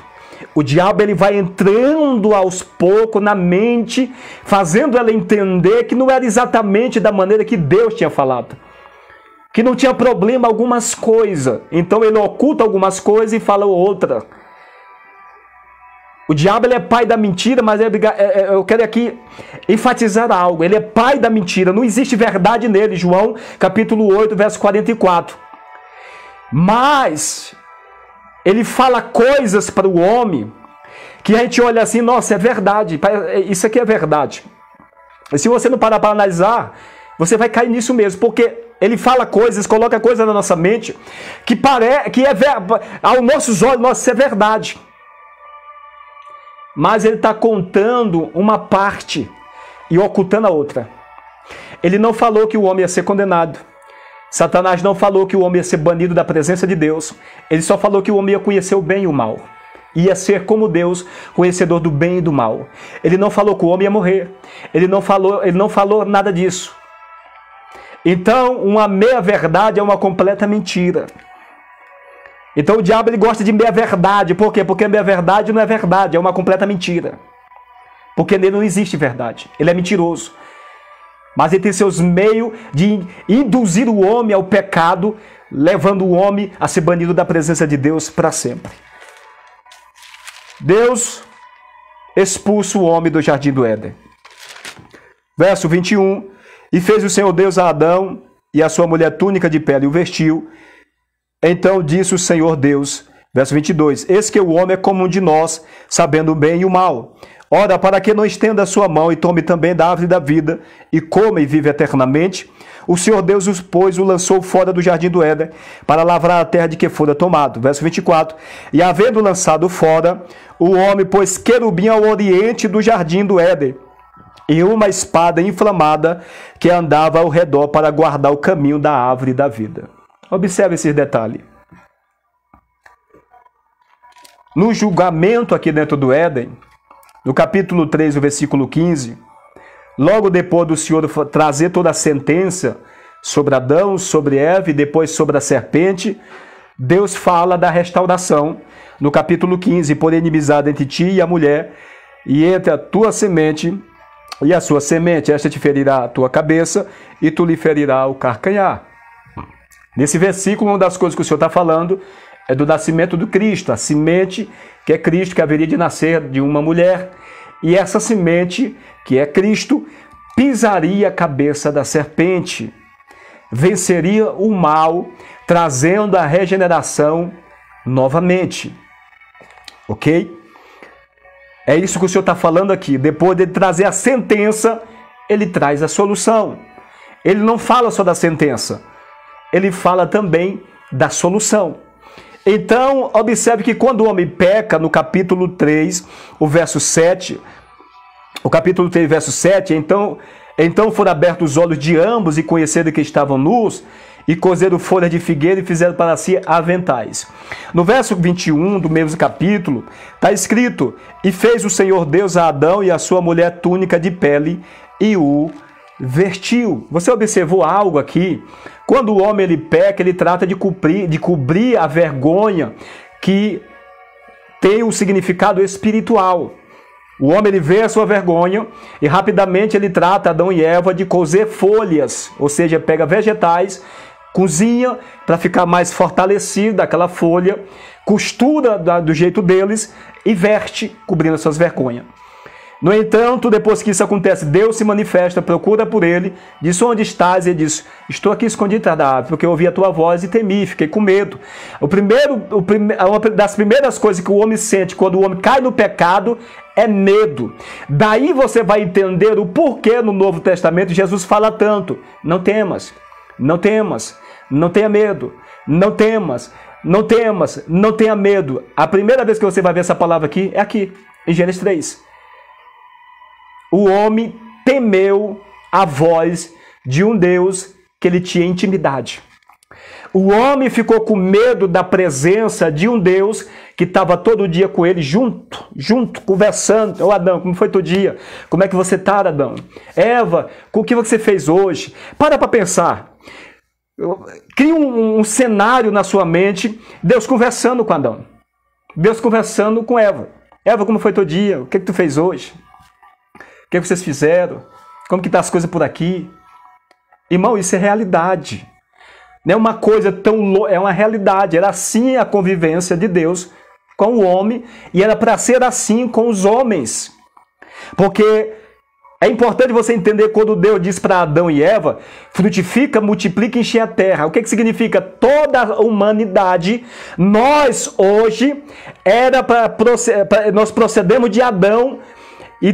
O diabo ele vai entrando aos poucos na mente, fazendo ela entender que não era exatamente da maneira que Deus tinha falado. Que não tinha problema algumas coisas. Então ele oculta algumas coisas e fala outra. O diabo ele é pai da mentira, mas eu quero aqui enfatizar algo. Ele é pai da mentira, não existe verdade nele. João capítulo 8, verso 44. Mas ele fala coisas para o homem que a gente olha assim, nossa, é verdade, isso aqui é verdade. E se você não parar para analisar, você vai cair nisso mesmo, porque ele fala coisas, coloca coisas na nossa mente que aos nossos olhos, nossa, isso é verdade. Mas ele está contando uma parte e ocultando a outra. Ele não falou que o homem ia ser condenado. Satanás não falou que o homem ia ser banido da presença de Deus. Ele só falou que o homem ia conhecer o bem e o mal. Ia ser como Deus, conhecedor do bem e do mal. Ele não falou que o homem ia morrer. Ele não falou nada disso. Então, uma meia-verdade é uma completa mentira. Então o diabo ele gosta de meia-verdade. Por quê? Porque meia-verdade não é verdade, é uma completa mentira. Porque nele não existe verdade. Ele é mentiroso. Mas ele tem seus meios de induzir o homem ao pecado, levando o homem a ser banido da presença de Deus para sempre. Deus expulsa o homem do jardim do Éden. Verso 21. E fez o Senhor Deus a Adão e a sua mulher túnica de pele e o vestiu. Então disse o Senhor Deus, verso 22, eis que o homem é como um de nós, sabendo o bem e o mal. Ora, para que não estenda a sua mão e tome também da árvore da vida, e coma e vive eternamente, o Senhor Deus os pôs, o lançou fora do jardim do Éden, para lavrar a terra de que fora tomado. Verso 24, e havendo lançado fora, o homem pôs querubim ao oriente do jardim do Éden, e uma espada inflamada que andava ao redor para guardar o caminho da árvore da vida. Observe esses detalhes. No julgamento aqui dentro do Éden, no capítulo 3, o versículo 15, logo depois do Senhor trazer toda a sentença sobre Adão, sobre Eva e depois sobre a serpente, Deus fala da restauração. No capítulo 15, por inimizade entre ti e a mulher, e entre a tua semente e a sua semente, esta te ferirá a tua cabeça e tu lhe ferirá o calcanhar. Nesse versículo, uma das coisas que o Senhor está falando é do nascimento do Cristo, a semente que é Cristo, que haveria de nascer de uma mulher. E essa semente, que é Cristo, pisaria a cabeça da serpente, venceria o mal, trazendo a regeneração novamente. Ok? É isso que o Senhor está falando aqui. Depois de trazer a sentença, ele traz a solução. Ele não fala só da sentença. Ele fala também da solução. Então, observe que quando o homem peca, no capítulo 3, o verso 7, o capítulo 3, verso 7, então foram abertos os olhos de ambos e conheceram que estavam nus, e cozeram folhas de figueira e fizeram para si aventais. No verso 21 do mesmo capítulo, está escrito, e fez o Senhor Deus a Adão e a sua mulher túnica de pele, e o vestiu. Você observou algo aqui? Quando o homem ele peca, ele trata de cobrir a vergonha que tem um significado espiritual. O homem ele vê a sua vergonha e rapidamente ele trata Adão e Eva de cozer folhas, ou seja, pega vegetais, cozinha para ficar mais fortalecido daquela folha, costura do jeito deles e veste, cobrindo as suas vergonhas. No entanto, depois que isso acontece, Deus se manifesta, procura por ele, diz, onde estás? E ele diz, estou aqui escondido atrás da árvore, porque eu ouvi a tua voz e temi, fiquei com medo. Uma das primeiras coisas que o homem sente quando o homem cai no pecado é medo. Daí você vai entender o porquê no Novo Testamento Jesus fala tanto, não temas, não temas, não tenha medo, não temas, não temas, não tenha medo. A primeira vez que você vai ver essa palavra aqui é aqui, em Gênesis 3. O homem temeu a voz de um Deus que ele tinha intimidade. O homem ficou com medo da presença de um Deus que estava todo dia com ele, junto, conversando. Ô Adão, como foi teu dia? Como é que você está, Adão? Eva, o que você fez hoje? Para pensar. Crie um cenário na sua mente, Deus conversando com Adão. Deus conversando com Eva. Eva, como foi teu dia? O que tu fez hoje? O que vocês fizeram? Como que tá as coisas por aqui? Irmão, isso é realidade. Não é uma coisa tão... É uma realidade. Era assim a convivência de Deus com o homem e era para ser assim com os homens. Porque é importante você entender quando Deus diz para Adão e Eva, frutifica, multiplica e enche a terra. O que significa? Toda a humanidade, nós hoje, nós procedemos de Adão e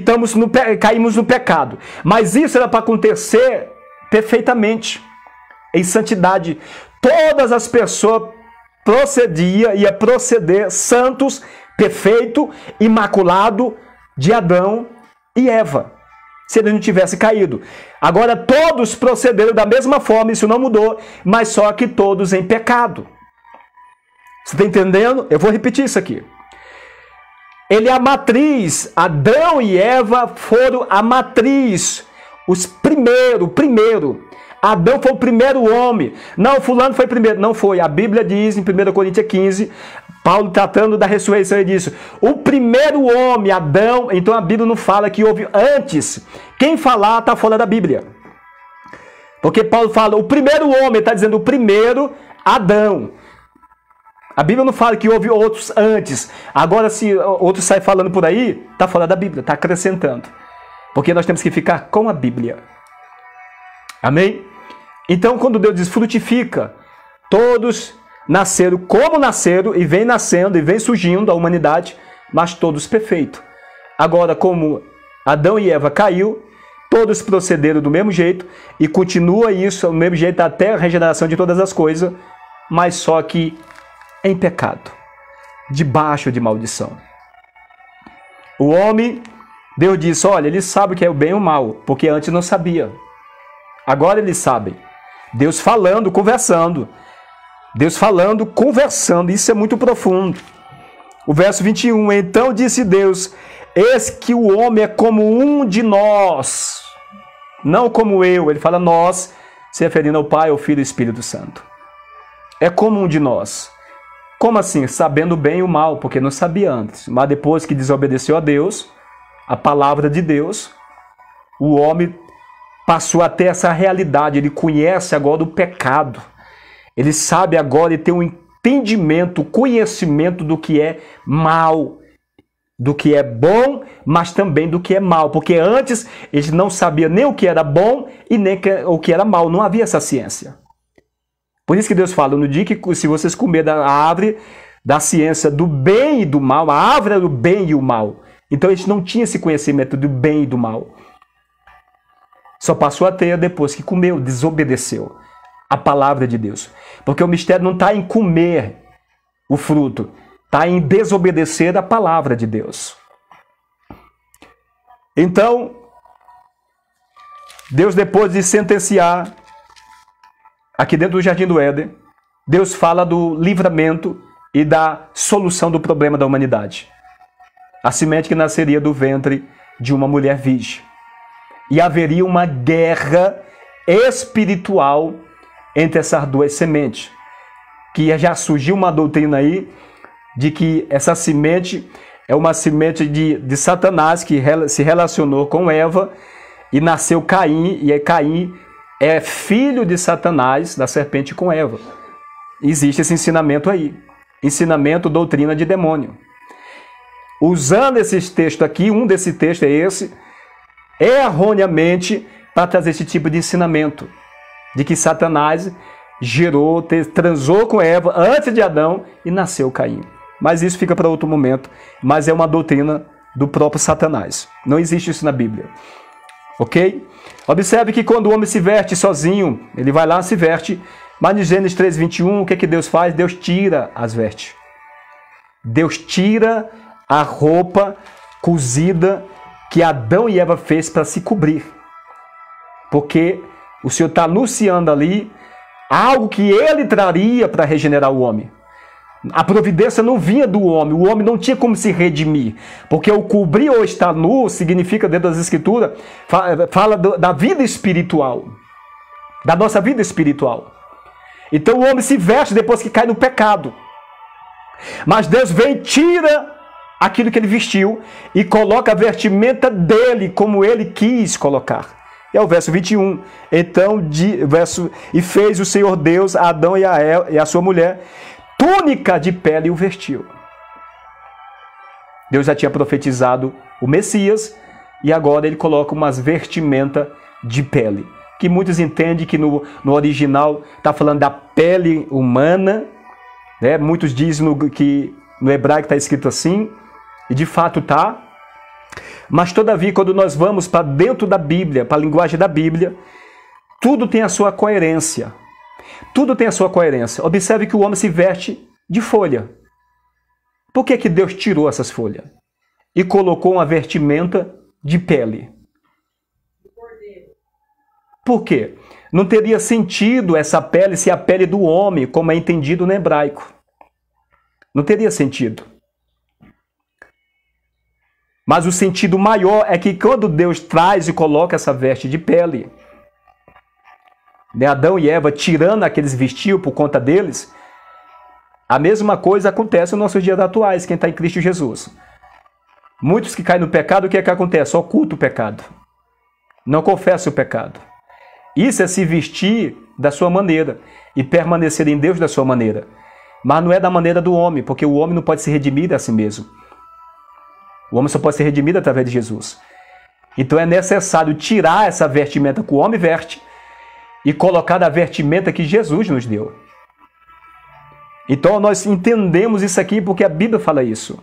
caímos no pecado. Mas isso era para acontecer perfeitamente, em santidade. Todas as pessoas ia proceder santos, perfeito, imaculado de Adão e Eva, se ele não tivesse caído. Agora todos procederam da mesma forma, isso não mudou, mas só que todos em pecado. Você está entendendo? Eu vou repetir isso aqui. Ele é a matriz, Adão e Eva foram a matriz, o primeiro. Adão foi o primeiro homem. Não, fulano foi primeiro. Não foi. A Bíblia diz em 1 Coríntios 15, Paulo tratando da ressurreição, ele diz, o primeiro homem, Adão, então a Bíblia não fala que houve antes. Quem falar está fora da Bíblia. Porque Paulo fala, o primeiro homem, está dizendo o primeiro, Adão. A Bíblia não fala que houve outros antes. Agora, se outros saem falando por aí, está fora da Bíblia, está acrescentando. Porque nós temos que ficar com a Bíblia. Amém? Então, quando Deus diz frutifica, todos nasceram como nasceram e vem nascendo e vem surgindo a humanidade, mas todos perfeitos. Agora, como Adão e Eva caiu, todos procederam do mesmo jeito e continua isso do mesmo jeito até a regeneração de todas as coisas, mas só que em pecado, debaixo de maldição. O homem, Deus disse, olha, ele sabe o que é o bem e o mal, porque antes não sabia. Agora eles sabem. Deus falando, conversando. Deus falando, conversando. Isso é muito profundo. O verso 21. Então disse Deus, eis que o homem é como um de nós. Não como eu. Ele fala nós, se referindo ao Pai, ao Filho e ao Espírito Santo. É como um de nós. Como assim? Sabendo o bem e o mal, porque não sabia antes. Mas depois que desobedeceu a Deus, a palavra de Deus, o homem passou a ter essa realidade, ele conhece agora o pecado. Ele sabe agora, ele tem um entendimento, conhecimento do que é mal, do que é bom, mas também do que é mal. Porque antes ele não sabia nem o que era bom e nem o que era mal, não havia essa ciência. Por isso que Deus fala, no dia que se vocês comerem da árvore da ciência do bem e do mal, a árvore era do bem e o mal. Então eles não tinham esse conhecimento do bem e do mal. Só passou a ter depois que comeu, desobedeceu a palavra de Deus. Porque o mistério não está em comer o fruto, está em desobedecer a palavra de Deus. Então, Deus, depois de sentenciar, aqui dentro do Jardim do Éden, Deus fala do livramento e da solução do problema da humanidade. A semente que nasceria do ventre de uma mulher virgem. E haveria uma guerra espiritual entre essas duas sementes. Que já surgiu uma doutrina aí de que essa semente é uma semente de Satanás que se relacionou com Eva e nasceu Caim. E Caim é filho de Satanás, da serpente com Eva. Existe esse ensinamento aí. Ensinamento, doutrina de demônio. Usando esses textos aqui, um desses textos é esse, erroneamente para trazer esse tipo de ensinamento, de que Satanás transou com Eva antes de Adão e nasceu Caim. Mas isso fica para outro momento, mas é uma doutrina do próprio Satanás. Não existe isso na Bíblia. Ok? Observe que quando o homem se veste sozinho, ele vai lá e se veste, mas em Gênesis 3:21, o que Deus faz? Deus tira as vestes. Deus tira a roupa cozida que Adão e Eva fez para se cobrir. Porque o Senhor está anunciando ali algo que ele traria para regenerar o homem. A providência não vinha do homem, o homem não tinha como se redimir. Porque o cobrir ou estar nu significa, dentro das Escrituras, fala da vida espiritual. Da nossa vida espiritual. Então o homem se veste depois que cai no pecado. Mas Deus vem e tira aquilo que ele vestiu e coloca a vestimenta dele como ele quis colocar. É o verso 21. Então, e fez o Senhor Deus a Adão e a sua mulher túnica de pele e o vestiu. Deus já tinha profetizado o Messias e agora ele coloca umas vestimentas de pele. Que muitos entendem que no original está falando da pele humana, né? Muitos dizem que no hebraico está escrito assim, e de fato está. Mas todavia, quando nós vamos para dentro da Bíblia, para a linguagem da Bíblia, tudo tem a sua coerência. Tudo tem a sua coerência. Observe que o homem se veste de folha. Por que Deus tirou essas folhas e colocou uma vestimenta de pele? Por quê? Não teria sentido essa pele ser a pele do homem, como é entendido no hebraico. Não teria sentido. Mas o sentido maior é que quando Deus traz e coloca essa veste de pele, né, Adão e Eva tirando aqueles vestidos por conta deles, a mesma coisa acontece nos nossos dias atuais, quem está em Cristo Jesus. Muitos que caem no pecado, o que é que acontece? Oculta o pecado. Não confessa o pecado. Isso é se vestir da sua maneira e permanecer em Deus da sua maneira. Mas não é da maneira do homem, porque o homem não pode se redimir a si mesmo. O homem só pode ser redimido através de Jesus. Então é necessário tirar essa vestimenta que o homem veste e colocar a vestimenta que Jesus nos deu. Então nós entendemos isso aqui porque a Bíblia fala isso.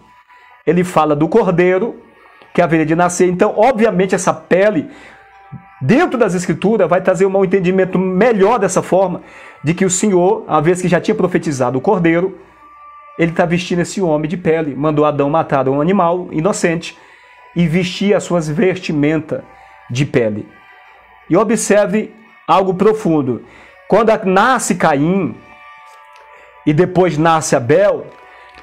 Ele fala do cordeiro que haveria de nascer. Então, obviamente, essa pele, dentro das Escrituras, vai trazer um entendimento melhor dessa forma, de que o Senhor, uma vez que já tinha profetizado o cordeiro, ele está vestindo esse homem de pele. Mandou Adão matar um animal inocente e vestir as suas vestimentas de pele. E observe algo profundo. Quando nasce Caim e depois nasce Abel,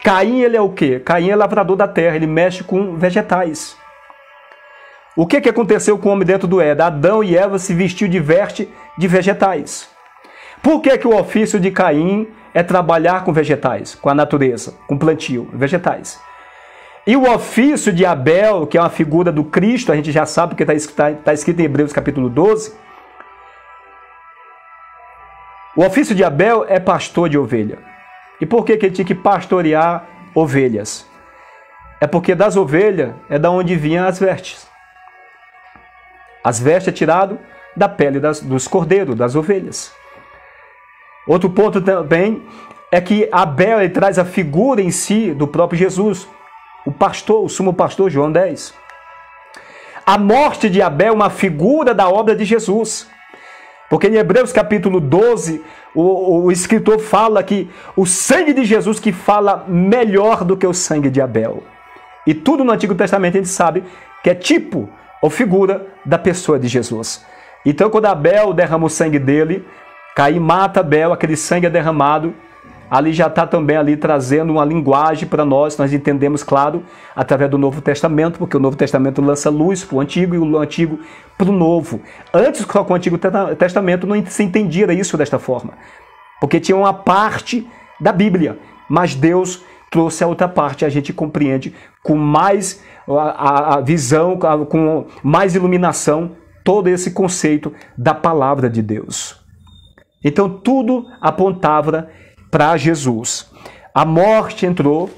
Caim ele é o quê? Caim é lavrador da terra, ele mexe com vegetais. O que aconteceu com o homem dentro do Éden? Adão e Eva se vestiu de veste de vegetais. Por que o ofício de Caim é trabalhar com vegetais, com a natureza, com plantio, vegetais? E o ofício de Abel, que é uma figura do Cristo, a gente já sabe porque está escrito em Hebreus capítulo 12. O ofício de Abel é pastor de ovelha. E por que ele tinha que pastorear ovelhas? É porque das ovelhas é da onde vinham as vestes. As vestes é tirado da pele dos cordeiros, das ovelhas. Outro ponto também é que Abel ele traz a figura em si do próprio Jesus, o pastor, o sumo pastor, João 10. A morte de Abel é uma figura da obra de Jesus. Porque em Hebreus capítulo 12, o escritor fala que o sangue de Jesus que fala melhor do que o sangue de Abel. E tudo no Antigo Testamento a gente sabe que é tipo ou figura da pessoa de Jesus. Então quando Abel derrama o sangue dele, Caim mata Abel, aquele sangue é derramado, ali já está também ali trazendo uma linguagem para nós entendemos, claro, através do Novo Testamento, porque o Novo Testamento lança luz para o Antigo e o Antigo para o Novo. Antes, com o Antigo Testamento, não se entendia isso desta forma, porque tinha uma parte da Bíblia, mas Deus trouxe a outra parte, a gente compreende com mais a visão, com mais iluminação, todo esse conceito da palavra de Deus. Então, tudo apontava para Jesus. A morte entrou,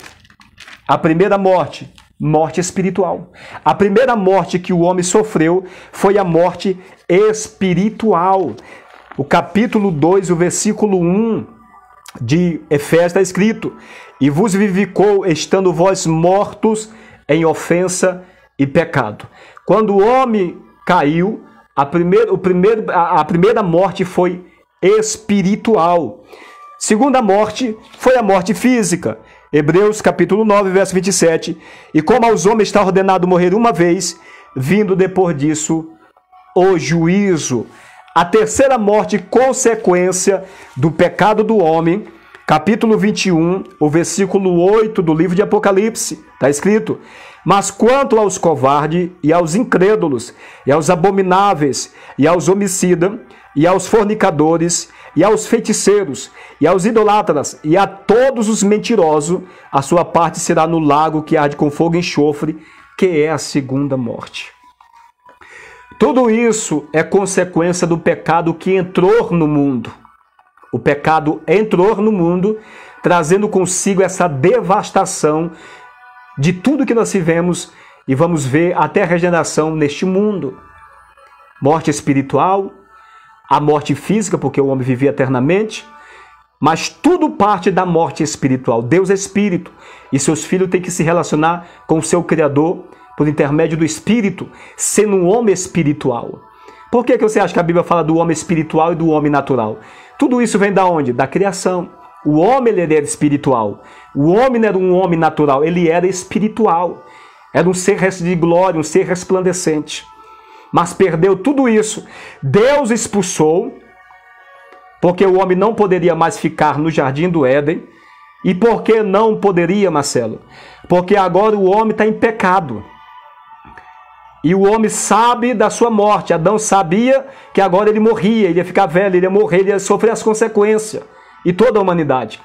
a primeira morte, morte espiritual. A primeira morte que o homem sofreu foi a morte espiritual. O capítulo 2, o versículo 1 de Efésios está escrito: e vos vivificou, estando vós mortos em ofensa e pecado. Quando o homem caiu, a primeira morte foi espiritual. Segunda morte foi a morte física. Hebreus capítulo 9, verso 27. E como aos homens está ordenado morrer uma vez, vindo depois disso o juízo. A terceira morte, consequência do pecado do homem. Capítulo 21, o versículo 8 do livro de Apocalipse. Está escrito: mas quanto aos covardes e aos incrédulos, e aos abomináveis, e aos homicidas, e aos fornicadores, e aos feiticeiros, e aos idolatras, e a todos os mentirosos, a sua parte será no lago que arde com fogo e enxofre, que é a segunda morte. Tudo isso é consequência do pecado que entrou no mundo. O pecado entrou no mundo, trazendo consigo essa devastação de tudo que nós vivemos e vamos ver até a regeneração neste mundo. Morte espiritual, a morte física, porque o homem vivia eternamente, mas tudo parte da morte espiritual. Deus é espírito e seus filhos têm que se relacionar com o seu Criador por intermédio do espírito, sendo um homem espiritual. Por que você acha que a Bíblia fala do homem espiritual e do homem natural? Tudo isso vem da onde? Da criação. O homem ele era espiritual. O homem não era um homem natural, ele era espiritual. Era um ser de glória, um ser resplandecente. Mas perdeu tudo isso. Deus expulsou, porque o homem não poderia mais ficar no jardim do Éden. E por que não poderia, Marcelo? Porque agora o homem está em pecado. E o homem sabe da sua morte. Adão sabia que agora ele morria, ele ia ficar velho, ele ia morrer, ele ia sofrer as consequências. E toda a humanidade.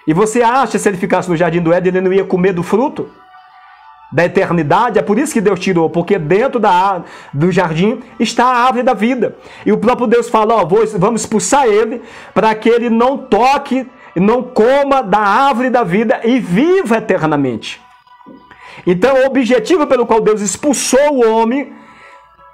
E você acha que se ele ficasse no jardim do Éden, ele não ia comer do fruto da eternidade? É por isso que Deus tirou, porque dentro do jardim está a árvore da vida. E o próprio Deus fala, ó, vamos expulsar ele para que ele não toque, não coma da árvore da vida e viva eternamente. Então o objetivo pelo qual Deus expulsou o homem,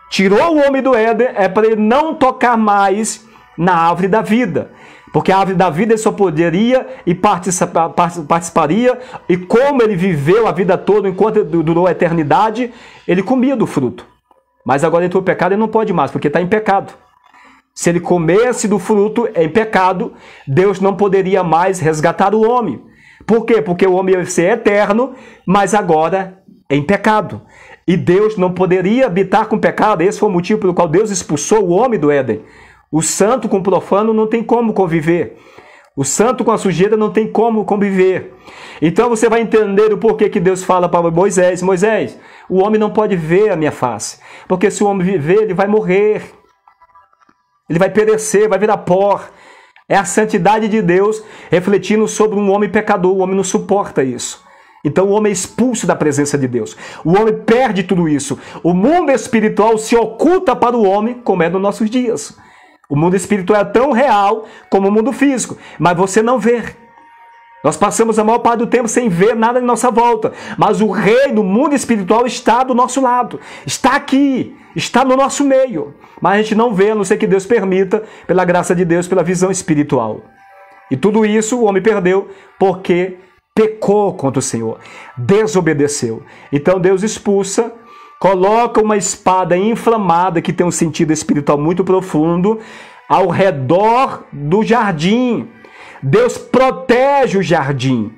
tirou o homem do Éden, é para ele não tocar mais na árvore da vida. Porque a árvore da vida ele só poderia e participaria, e como ele viveu a vida toda, enquanto durou a eternidade, ele comia do fruto. Mas agora entrou o pecado, ele não pode mais, porque está em pecado. Se ele comesse do fruto em pecado, Deus não poderia mais resgatar o homem. Por quê? Porque o homem ia ser eterno, mas agora em pecado. E Deus não poderia habitar com pecado. Esse foi o motivo pelo qual Deus expulsou o homem do Éden. O santo com o profano não tem como conviver. O santo com a sujeira não tem como conviver. Então você vai entender o porquê que Deus fala para Moisés, Moisés, o homem não pode ver a minha face. Porque se o homem viver, ele vai morrer. Ele vai perecer, vai virar pó. É a santidade de Deus refletindo sobre um homem pecador. O homem não suporta isso. Então o homem é expulso da presença de Deus. O homem perde tudo isso. O mundo espiritual se oculta para o homem, como é nos nossos dias. O mundo espiritual é tão real como o mundo físico, mas você não vê. Nós passamos a maior parte do tempo sem ver nada em nossa volta. Mas o rei do mundo espiritual está do nosso lado. Está aqui. Está no nosso meio. Mas a gente não vê, a não ser que Deus permita, pela graça de Deus, pela visão espiritual. E tudo isso o homem perdeu porque pecou contra o Senhor. Desobedeceu. Então Deus expulsa, coloca uma espada inflamada que tem um sentido espiritual muito profundo ao redor do jardim. Deus protege o jardim.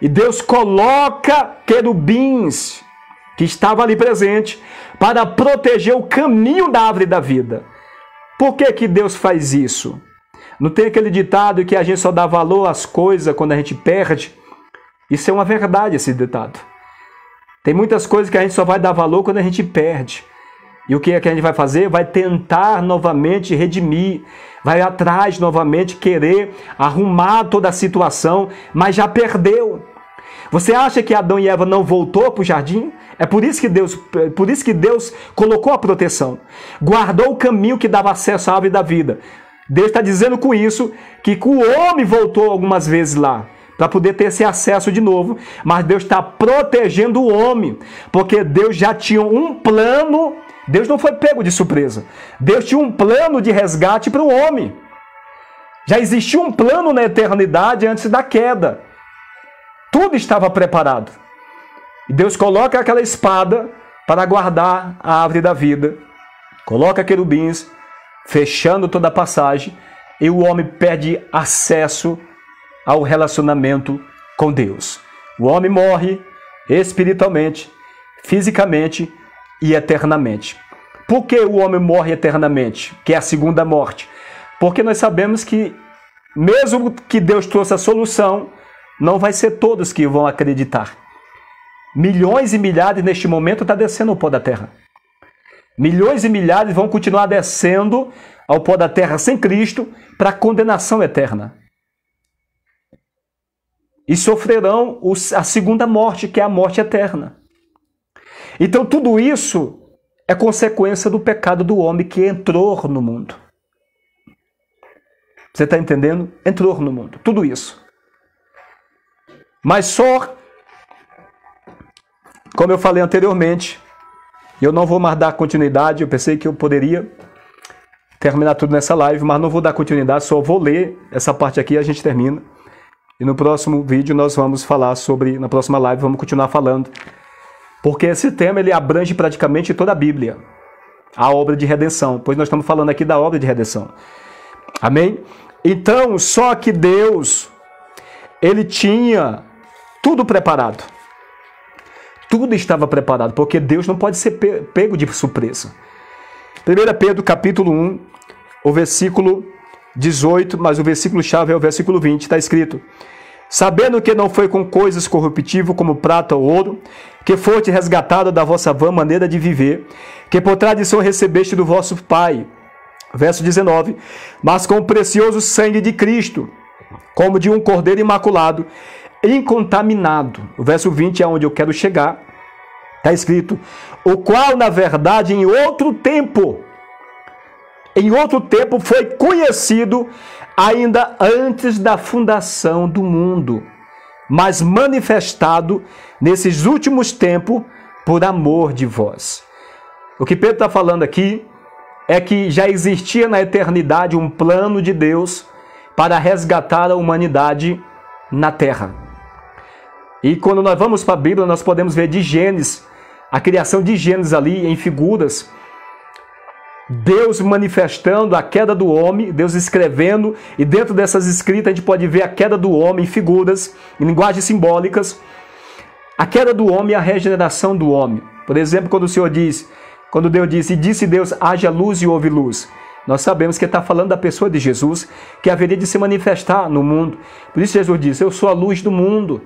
E Deus coloca querubins que estavam ali presentes para proteger o caminho da árvore da vida. Por que que Deus faz isso? Não tem aquele ditado que a gente só dá valor às coisas quando a gente perde? Isso é uma verdade, esse ditado. Tem muitas coisas que a gente só vai dar valor quando a gente perde. E o que é que a gente vai fazer? Vai tentar novamente redimir, vai atrás novamente querer arrumar toda a situação, mas já perdeu. Você acha que Adão e Eva não voltou para o jardim? É por isso que Deus colocou a proteção. Guardou o caminho que dava acesso à árvore da vida. Deus está dizendo com isso que o homem voltou algumas vezes lá, para poder ter esse acesso de novo, mas Deus está protegendo o homem, porque Deus já tinha um plano. Deus não foi pego de surpresa. Deus tinha um plano de resgate para o homem. Já existia um plano na eternidade antes da queda. Tudo estava preparado. E Deus coloca aquela espada para guardar a árvore da vida. Coloca querubins, fechando toda a passagem, e o homem perde acesso ao relacionamento com Deus. O homem morre espiritualmente, fisicamente e eternamente. Por que o homem morre eternamente, que é a segunda morte? Porque nós sabemos que, mesmo que Deus trouxe a solução, não vai ser todos que vão acreditar. Milhões e milhares neste momento está descendo o pó da terra. Milhões e milhares vão continuar descendo ao pó da terra sem Cristo para condenação eterna. E sofrerão a segunda morte, que é a morte eterna. Então tudo isso é consequência do pecado do homem que entrou no mundo. Você está entendendo? Entrou no mundo. Tudo isso. Mas só, como eu falei anteriormente, eu não vou mais dar continuidade. Eu pensei que eu poderia terminar tudo nessa live, mas não vou dar continuidade, só vou ler essa parte aqui e a gente termina. E no próximo vídeo nós vamos falar sobre, na próxima live vamos continuar falando, porque esse tema ele abrange praticamente toda a Bíblia, a obra de redenção, pois nós estamos falando aqui da obra de redenção. Amém? Então, só que Deus, ele tinha tudo preparado. Tudo estava preparado, porque Deus não pode ser pego de surpresa. 1 Pedro capítulo 1, o versículo 18, mas o versículo-chave é o versículo 20, está escrito: sabendo que não foi com coisas corruptíveis como prata ou ouro, que foste resgatado da vossa vã maneira de viver, que por tradição recebeste do vosso Pai. Verso 19, mas com o precioso sangue de Cristo, como de um cordeiro imaculado, incontaminado. O verso 20 é onde eu quero chegar. Está escrito: o qual, na verdade, em outro tempo foi conhecido ainda antes da fundação do mundo, mas manifestado nesses últimos tempos por amor de vós. O que Pedro está falando aqui é que já existia na eternidade um plano de Deus para resgatar a humanidade na terra. E quando nós vamos para a Bíblia, nós podemos ver de Gênesis, a criação de Gênesis ali em figuras, Deus manifestando a queda do homem, Deus escrevendo, e dentro dessas escritas a gente pode ver a queda do homem em figuras, em linguagens simbólicas, a queda do homem e a regeneração do homem. Por exemplo, quando Deus disse, e disse Deus, haja luz e houve luz. Nós sabemos que está falando da pessoa de Jesus, que haveria de se manifestar no mundo. Por isso Jesus disse, eu sou a luz do mundo.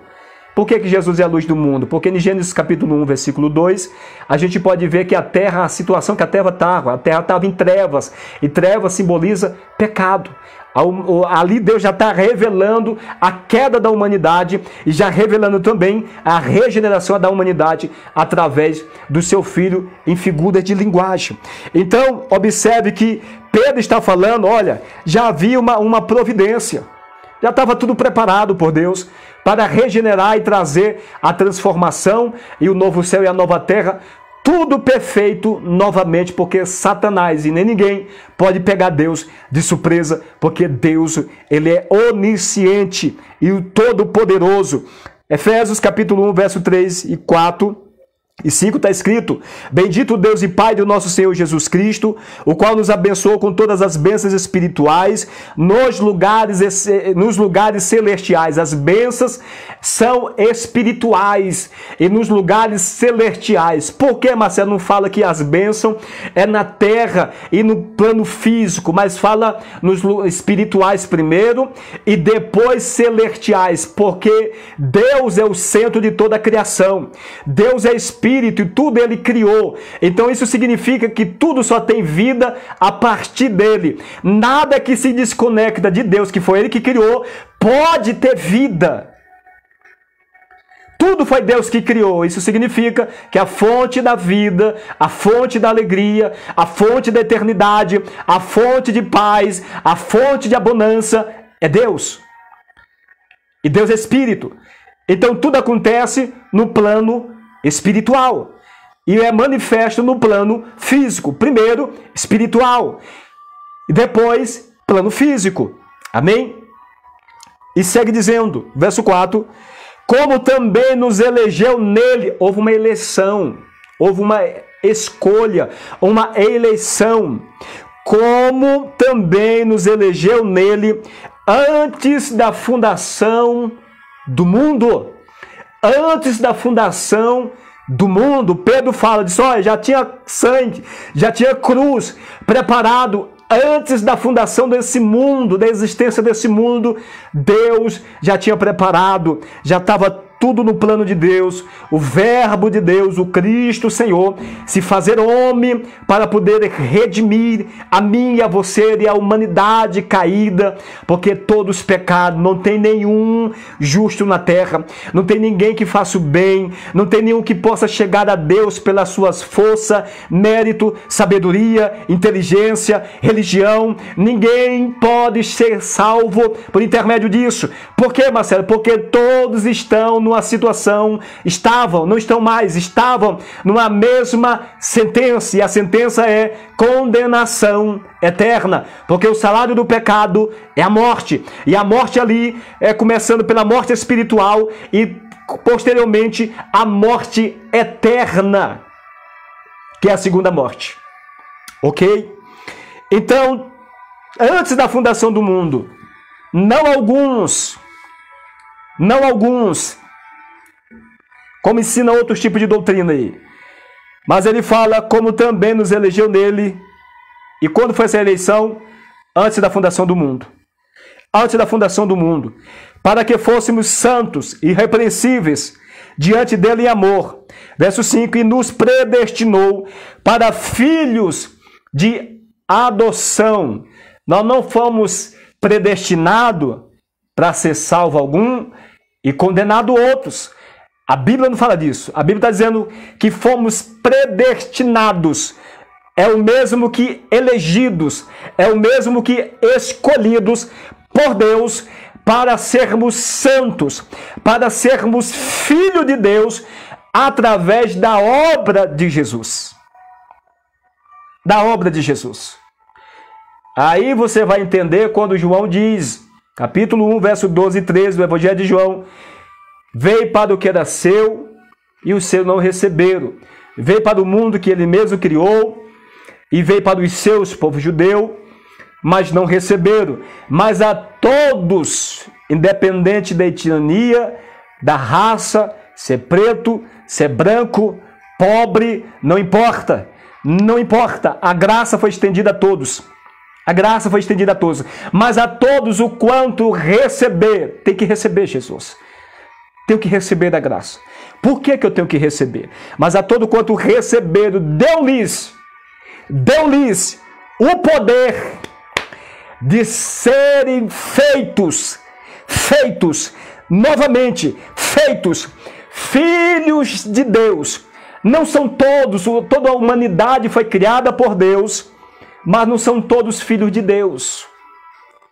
Por que Jesus é a luz do mundo? Porque em Gênesis capítulo 1, versículo 2, a gente pode ver que a situação que a terra estava em trevas, e trevas simboliza pecado. Ali Deus já está revelando a queda da humanidade e já revelando também a regeneração da humanidade através do seu Filho em figuras de linguagem. Então, observe que Pedro está falando, olha, já havia uma providência, já estava tudo preparado por Deus para regenerar e trazer a transformação e o novo céu e a nova terra, tudo perfeito novamente, porque Satanás e nem ninguém pode pegar Deus de surpresa, porque Deus, ele é onisciente e o todo-poderoso. Efésios capítulo 1, verso 3 e 4 e 5 está escrito: bendito Deus e Pai do nosso Senhor Jesus Cristo, o qual nos abençoou com todas as bênçãos espirituais nos lugares celestiais. As bênçãos são espirituais e nos lugares celestiais. Por que, Marcelo, não fala que as bênçãos é na terra e no plano físico, mas fala nos espirituais primeiro e depois celestiais? Porque Deus é o centro de toda a criação. Deus é espírito e tudo ele criou. Então isso significa que tudo só tem vida a partir dele. Nada que se desconecta de Deus, que foi ele que criou, pode ter vida. Tudo foi Deus que criou. Isso significa que a fonte da vida, a fonte da alegria, a fonte da eternidade, a fonte de paz, a fonte de abundância é Deus. E Deus é espírito. Então tudo acontece no plano espiritual e é manifesto no plano físico. Primeiro, espiritual, e depois, plano físico. Amém? E segue dizendo, verso 4, como também nos elegeu nele. Houve uma eleição, houve uma escolha, uma eleição. Como também nos elegeu nele antes da fundação do mundo. Antes da fundação do mundo, Pedro fala disso, olha, já tinha sangue, já tinha cruz preparado antes da fundação desse mundo, da existência desse mundo. Deus já tinha preparado, já estava tudo no plano de Deus, o Verbo de Deus, o Cristo Senhor, se fazer homem para poder redimir a mim e a você e a humanidade caída, porque todos pecaram, não tem nenhum justo na terra, não tem ninguém que faça o bem, não tem nenhum que possa chegar a Deus pelas suas forças, mérito, sabedoria, inteligência, religião. Ninguém pode ser salvo por intermédio disso. Por quê, Marcelo? Porque todos estão numa situação, não estão mais, estavam numa mesma sentença, e a sentença é condenação eterna, porque o salário do pecado é a morte, e a morte ali é começando pela morte espiritual e posteriormente a morte eterna, que é a segunda morte. Ok? Então, antes da fundação do mundo, não alguns, como ensina outros tipos de doutrina aí, mas ele fala como também nos elegeu nele. E quando foi essa eleição? Antes da fundação do mundo. Antes da fundação do mundo. Para que fôssemos santos e irrepreensíveis diante dele em amor. Verso 5. E nos predestinou para filhos de adoção. Nós não fomos predestinados para ser salvo algum e condenado outros. A Bíblia não fala disso. A Bíblia está dizendo que fomos predestinados. É o mesmo que elegidos. É o mesmo que escolhidos por Deus para sermos santos, para sermos filhos de Deus através da obra de Jesus. Da obra de Jesus. Aí você vai entender quando João diz, capítulo 1, verso 12 e 13 do Evangelho de João: veio para o que era seu, e os seus não receberam. Veio para o mundo que ele mesmo criou, e veio para os seus, povo judeu, mas não receberam. Mas a todos, independente da etnia, da raça, ser preto, ser branco, pobre, não importa. Não importa. A graça foi estendida a todos. A graça foi estendida a todos. Mas a todos o quanto receber. Tem que receber, Jesus. Tenho que receber da graça. Por que eu tenho que receber? Mas a todo quanto receberam, deu-lhes o poder de serem feitos novamente, filhos de Deus. Não são todos, toda a humanidade foi criada por Deus, mas não são todos filhos de Deus.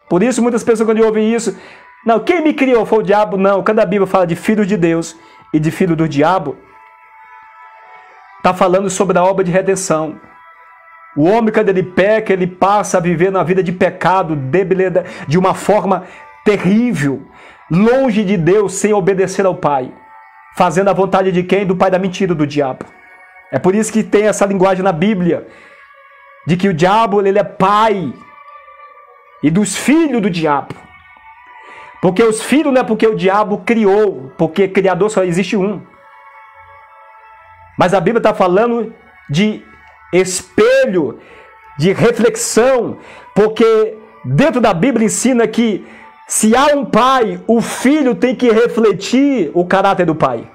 Por isso muitas pessoas quando ouvem isso, não, quem me criou foi o diabo? Não, quando a Bíblia fala de filhos de Deus e de filho do diabo, está falando sobre a obra de redenção. O homem, quando ele peca, ele passa a viver na vida de pecado, de uma forma terrível, longe de Deus, sem obedecer ao Pai, fazendo a vontade de quem? Do pai da mentira, do diabo. É por isso que tem essa linguagem na Bíblia, de que o diabo ele é pai e dos filhos do diabo. Porque os filhos não é porque o diabo criou, porque criador só existe um. Mas a Bíblia está falando de espelho, de reflexão, porque dentro da Bíblia ensina que se há um pai, o filho tem que refletir o caráter do pai.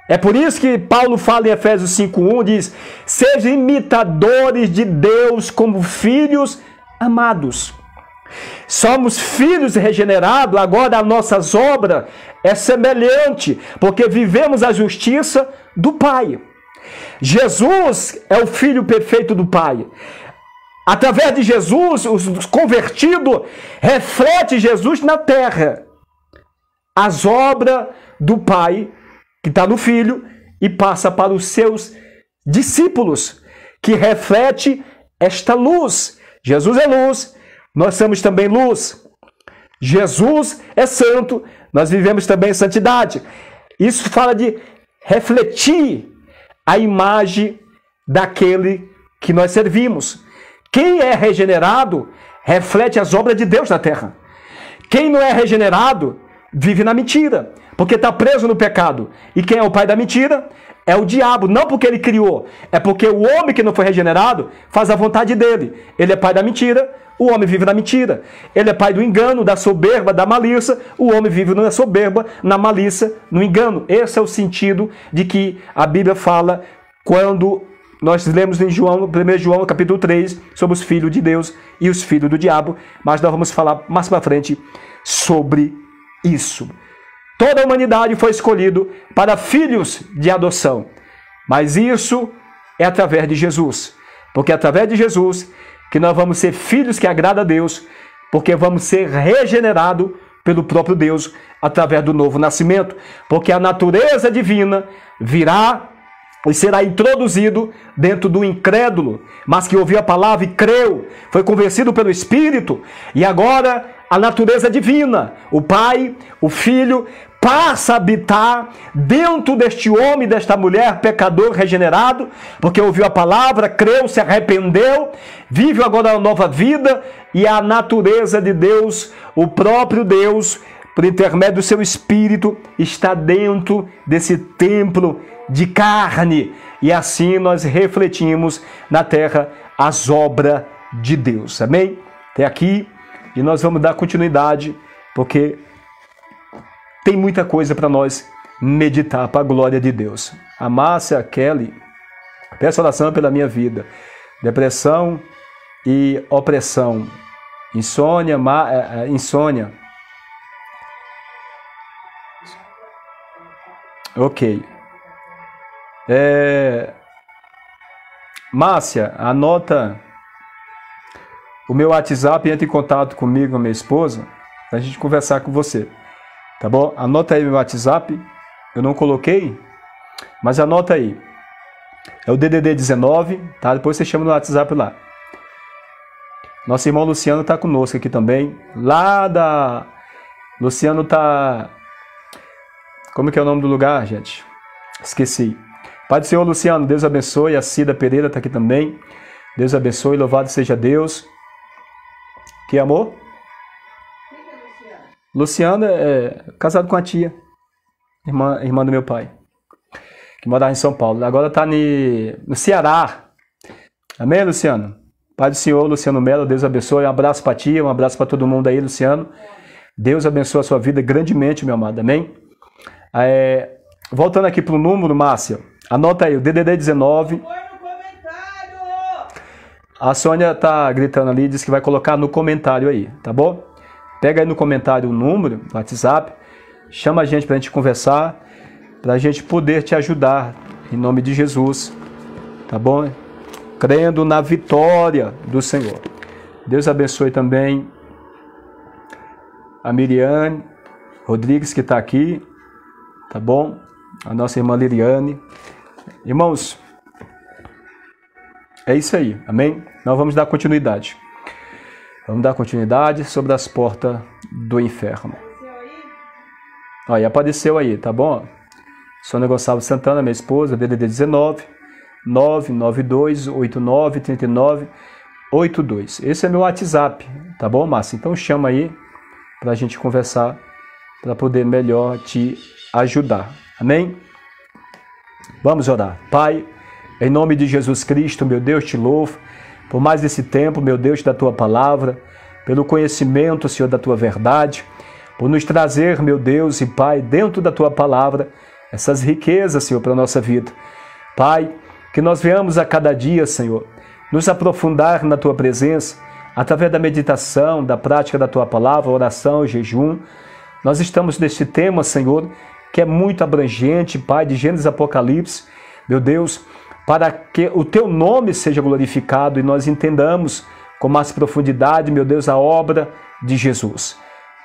É por isso que Paulo fala em Efésios 5:1, diz: sejam imitadores de Deus como filhos amados. Somos filhos regenerados, agora as nossas obras é semelhante, porque vivemos a justiça do Pai. Jesus é o Filho perfeito do Pai. Através de Jesus, os convertidos refletem Jesus na terra. As obras do Pai, que está no Filho, e passa para os seus discípulos, que reflete esta luz. Jesus é luz, nós somos também luz. Jesus é santo, nós vivemos também em santidade. Isso fala de refletir a imagem daquele que nós servimos. Quem é regenerado reflete as obras de Deus na terra. Quem não é regenerado vive na mentira, porque está preso no pecado. E quem é o pai da mentira? é o diabo, não porque ele criou, é porque o homem que não foi regenerado faz a vontade dele. Ele é pai da mentira, o homem vive na mentira. Ele é pai do engano, da soberba, da malícia, o homem vive na soberba, na malícia, no engano. Esse é o sentido de que a Bíblia fala quando nós lemos em João, 1 João capítulo 3, sobre os filhos de Deus e os filhos do diabo, mas nós vamos falar mais para frente sobre isso. Toda a humanidade foi escolhida para filhos de adoção, mas isso é através de Jesus, porque é através de Jesus que nós vamos ser filhos que agradam a Deus, porque vamos ser regenerados pelo próprio Deus através do novo nascimento, porque a natureza divina virá e será introduzido dentro do incrédulo, mas que ouviu a palavra e creu, foi convencido pelo Espírito, e agora a natureza divina, o Pai, o Filho, passa a habitar dentro deste homem, desta mulher, pecador regenerado, porque ouviu a palavra, creu, se arrependeu, vive agora uma nova vida, e a natureza de Deus, o próprio Deus, por intermédio do seu Espírito, está dentro desse templo de carne, e assim nós refletimos na terra as obras de Deus. Amém? Até aqui, e nós vamos dar continuidade, porque tem muita coisa para nós meditar para a glória de Deus. A Márcia Kelly, peço oração pela minha vida. Depressão e opressão. Insônia, insônia. Ok. Márcia, anota o meu WhatsApp e entre em contato comigo, com a minha esposa, para a gente conversar com você. Tá bom? Anota aí meu WhatsApp. Eu não coloquei, mas anota aí. É o DDD 19, tá? Depois você chama no WhatsApp lá. Nosso irmão Luciano tá conosco aqui também. Luciano tá... Como que é o nome do lugar, gente? Esqueci. Pai do Senhor, Luciano, Deus abençoe. A Cida Pereira tá aqui também. Deus abençoe, louvado seja Deus. Que amor? Luciana é casado com a tia, irmã do meu pai, que morava em São Paulo. Agora está no Ceará. Amém, Luciano? Pai do Senhor, Luciano Melo, Deus abençoe. Um abraço para a tia, um abraço para todo mundo aí, Luciano. Deus abençoe a sua vida grandemente, meu amado. Amém? Voltando aqui para o número, Márcia, anota aí, o DDD 19. A Sônia está gritando ali, diz que vai colocar no comentário aí, tá bom? Pega aí no comentário o número, no WhatsApp, chama a gente para a gente conversar, para a gente poder te ajudar, em nome de Jesus, tá bom? Crendo na vitória do Senhor. Deus abençoe também a Miriane Rodrigues, que está aqui, tá bom? A nossa irmã Liliane. Irmãos, é isso aí, amém? Nós vamos dar continuidade. Vamos dar continuidade sobre as portas do inferno. Aí apareceu aí, tá bom? Sônia Gonçalves Santana, minha esposa, DDD 19 992 89 39 82. Esse é meu WhatsApp, tá bom, Márcia? Então chama aí pra gente conversar, para poder melhor te ajudar. Amém? Vamos orar. Pai, em nome de Jesus Cristo, meu Deus, te louvo por mais esse tempo, meu Deus, da tua palavra, pelo conhecimento, Senhor, da tua verdade, por nos trazer, meu Deus e Pai, dentro da tua palavra, essas riquezas, Senhor, para a nossa vida. Pai, que nós venhamos a cada dia, Senhor, nos aprofundar na tua presença, através da meditação, da prática da tua palavra, oração, jejum. Nós estamos neste tema, Senhor, que é muito abrangente, Pai, de Gênesis e Apocalipse, meu Deus, para que o teu nome seja glorificado e nós entendamos com mais profundidade, meu Deus, a obra de Jesus,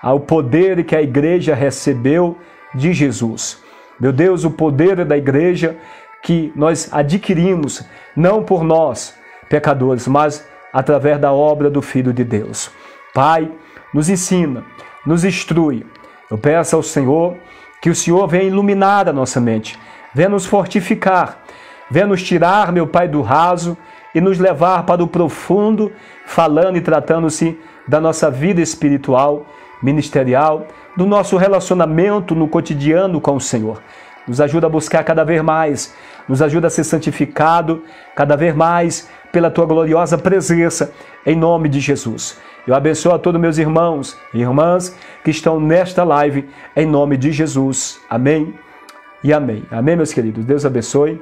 ao poder que a igreja recebeu de Jesus. Meu Deus, o poder da igreja que nós adquirimos, não por nós, pecadores, mas através da obra do Filho de Deus. Pai, nos ensina, nos instrui. Eu peço ao Senhor que o Senhor venha iluminar a nossa mente, venha nos fortificar, venha nos tirar, meu Pai, do raso e nos levar para o profundo, falando e tratando-se da nossa vida espiritual, ministerial, do nosso relacionamento no cotidiano com o Senhor. nos ajuda a buscar cada vez mais, nos ajuda a ser santificado cada vez mais pela tua gloriosa presença, em nome de Jesus. Eu abençoo a todos meus irmãos e irmãs que estão nesta live, em nome de Jesus. Amém e amém. Amém, meus queridos. Deus abençoe.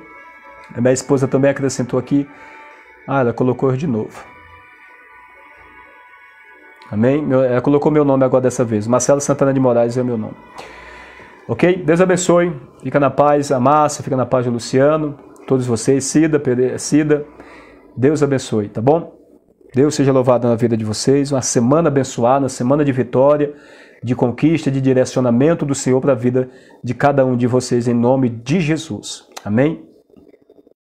A minha esposa também acrescentou aqui. Ela colocou de novo. Amém? Ela colocou meu nome agora dessa vez. Marcelo Santana de Moraes é o meu nome. Ok? Deus abençoe. Fica na paz a Márcia, fica na paz o Luciano, todos vocês, Cida. Deus abençoe, tá bom? Deus seja louvado na vida de vocês. Uma semana abençoada, uma semana de vitória, de conquista, de direcionamento do Senhor para a vida de cada um de vocês, em nome de Jesus. Amém?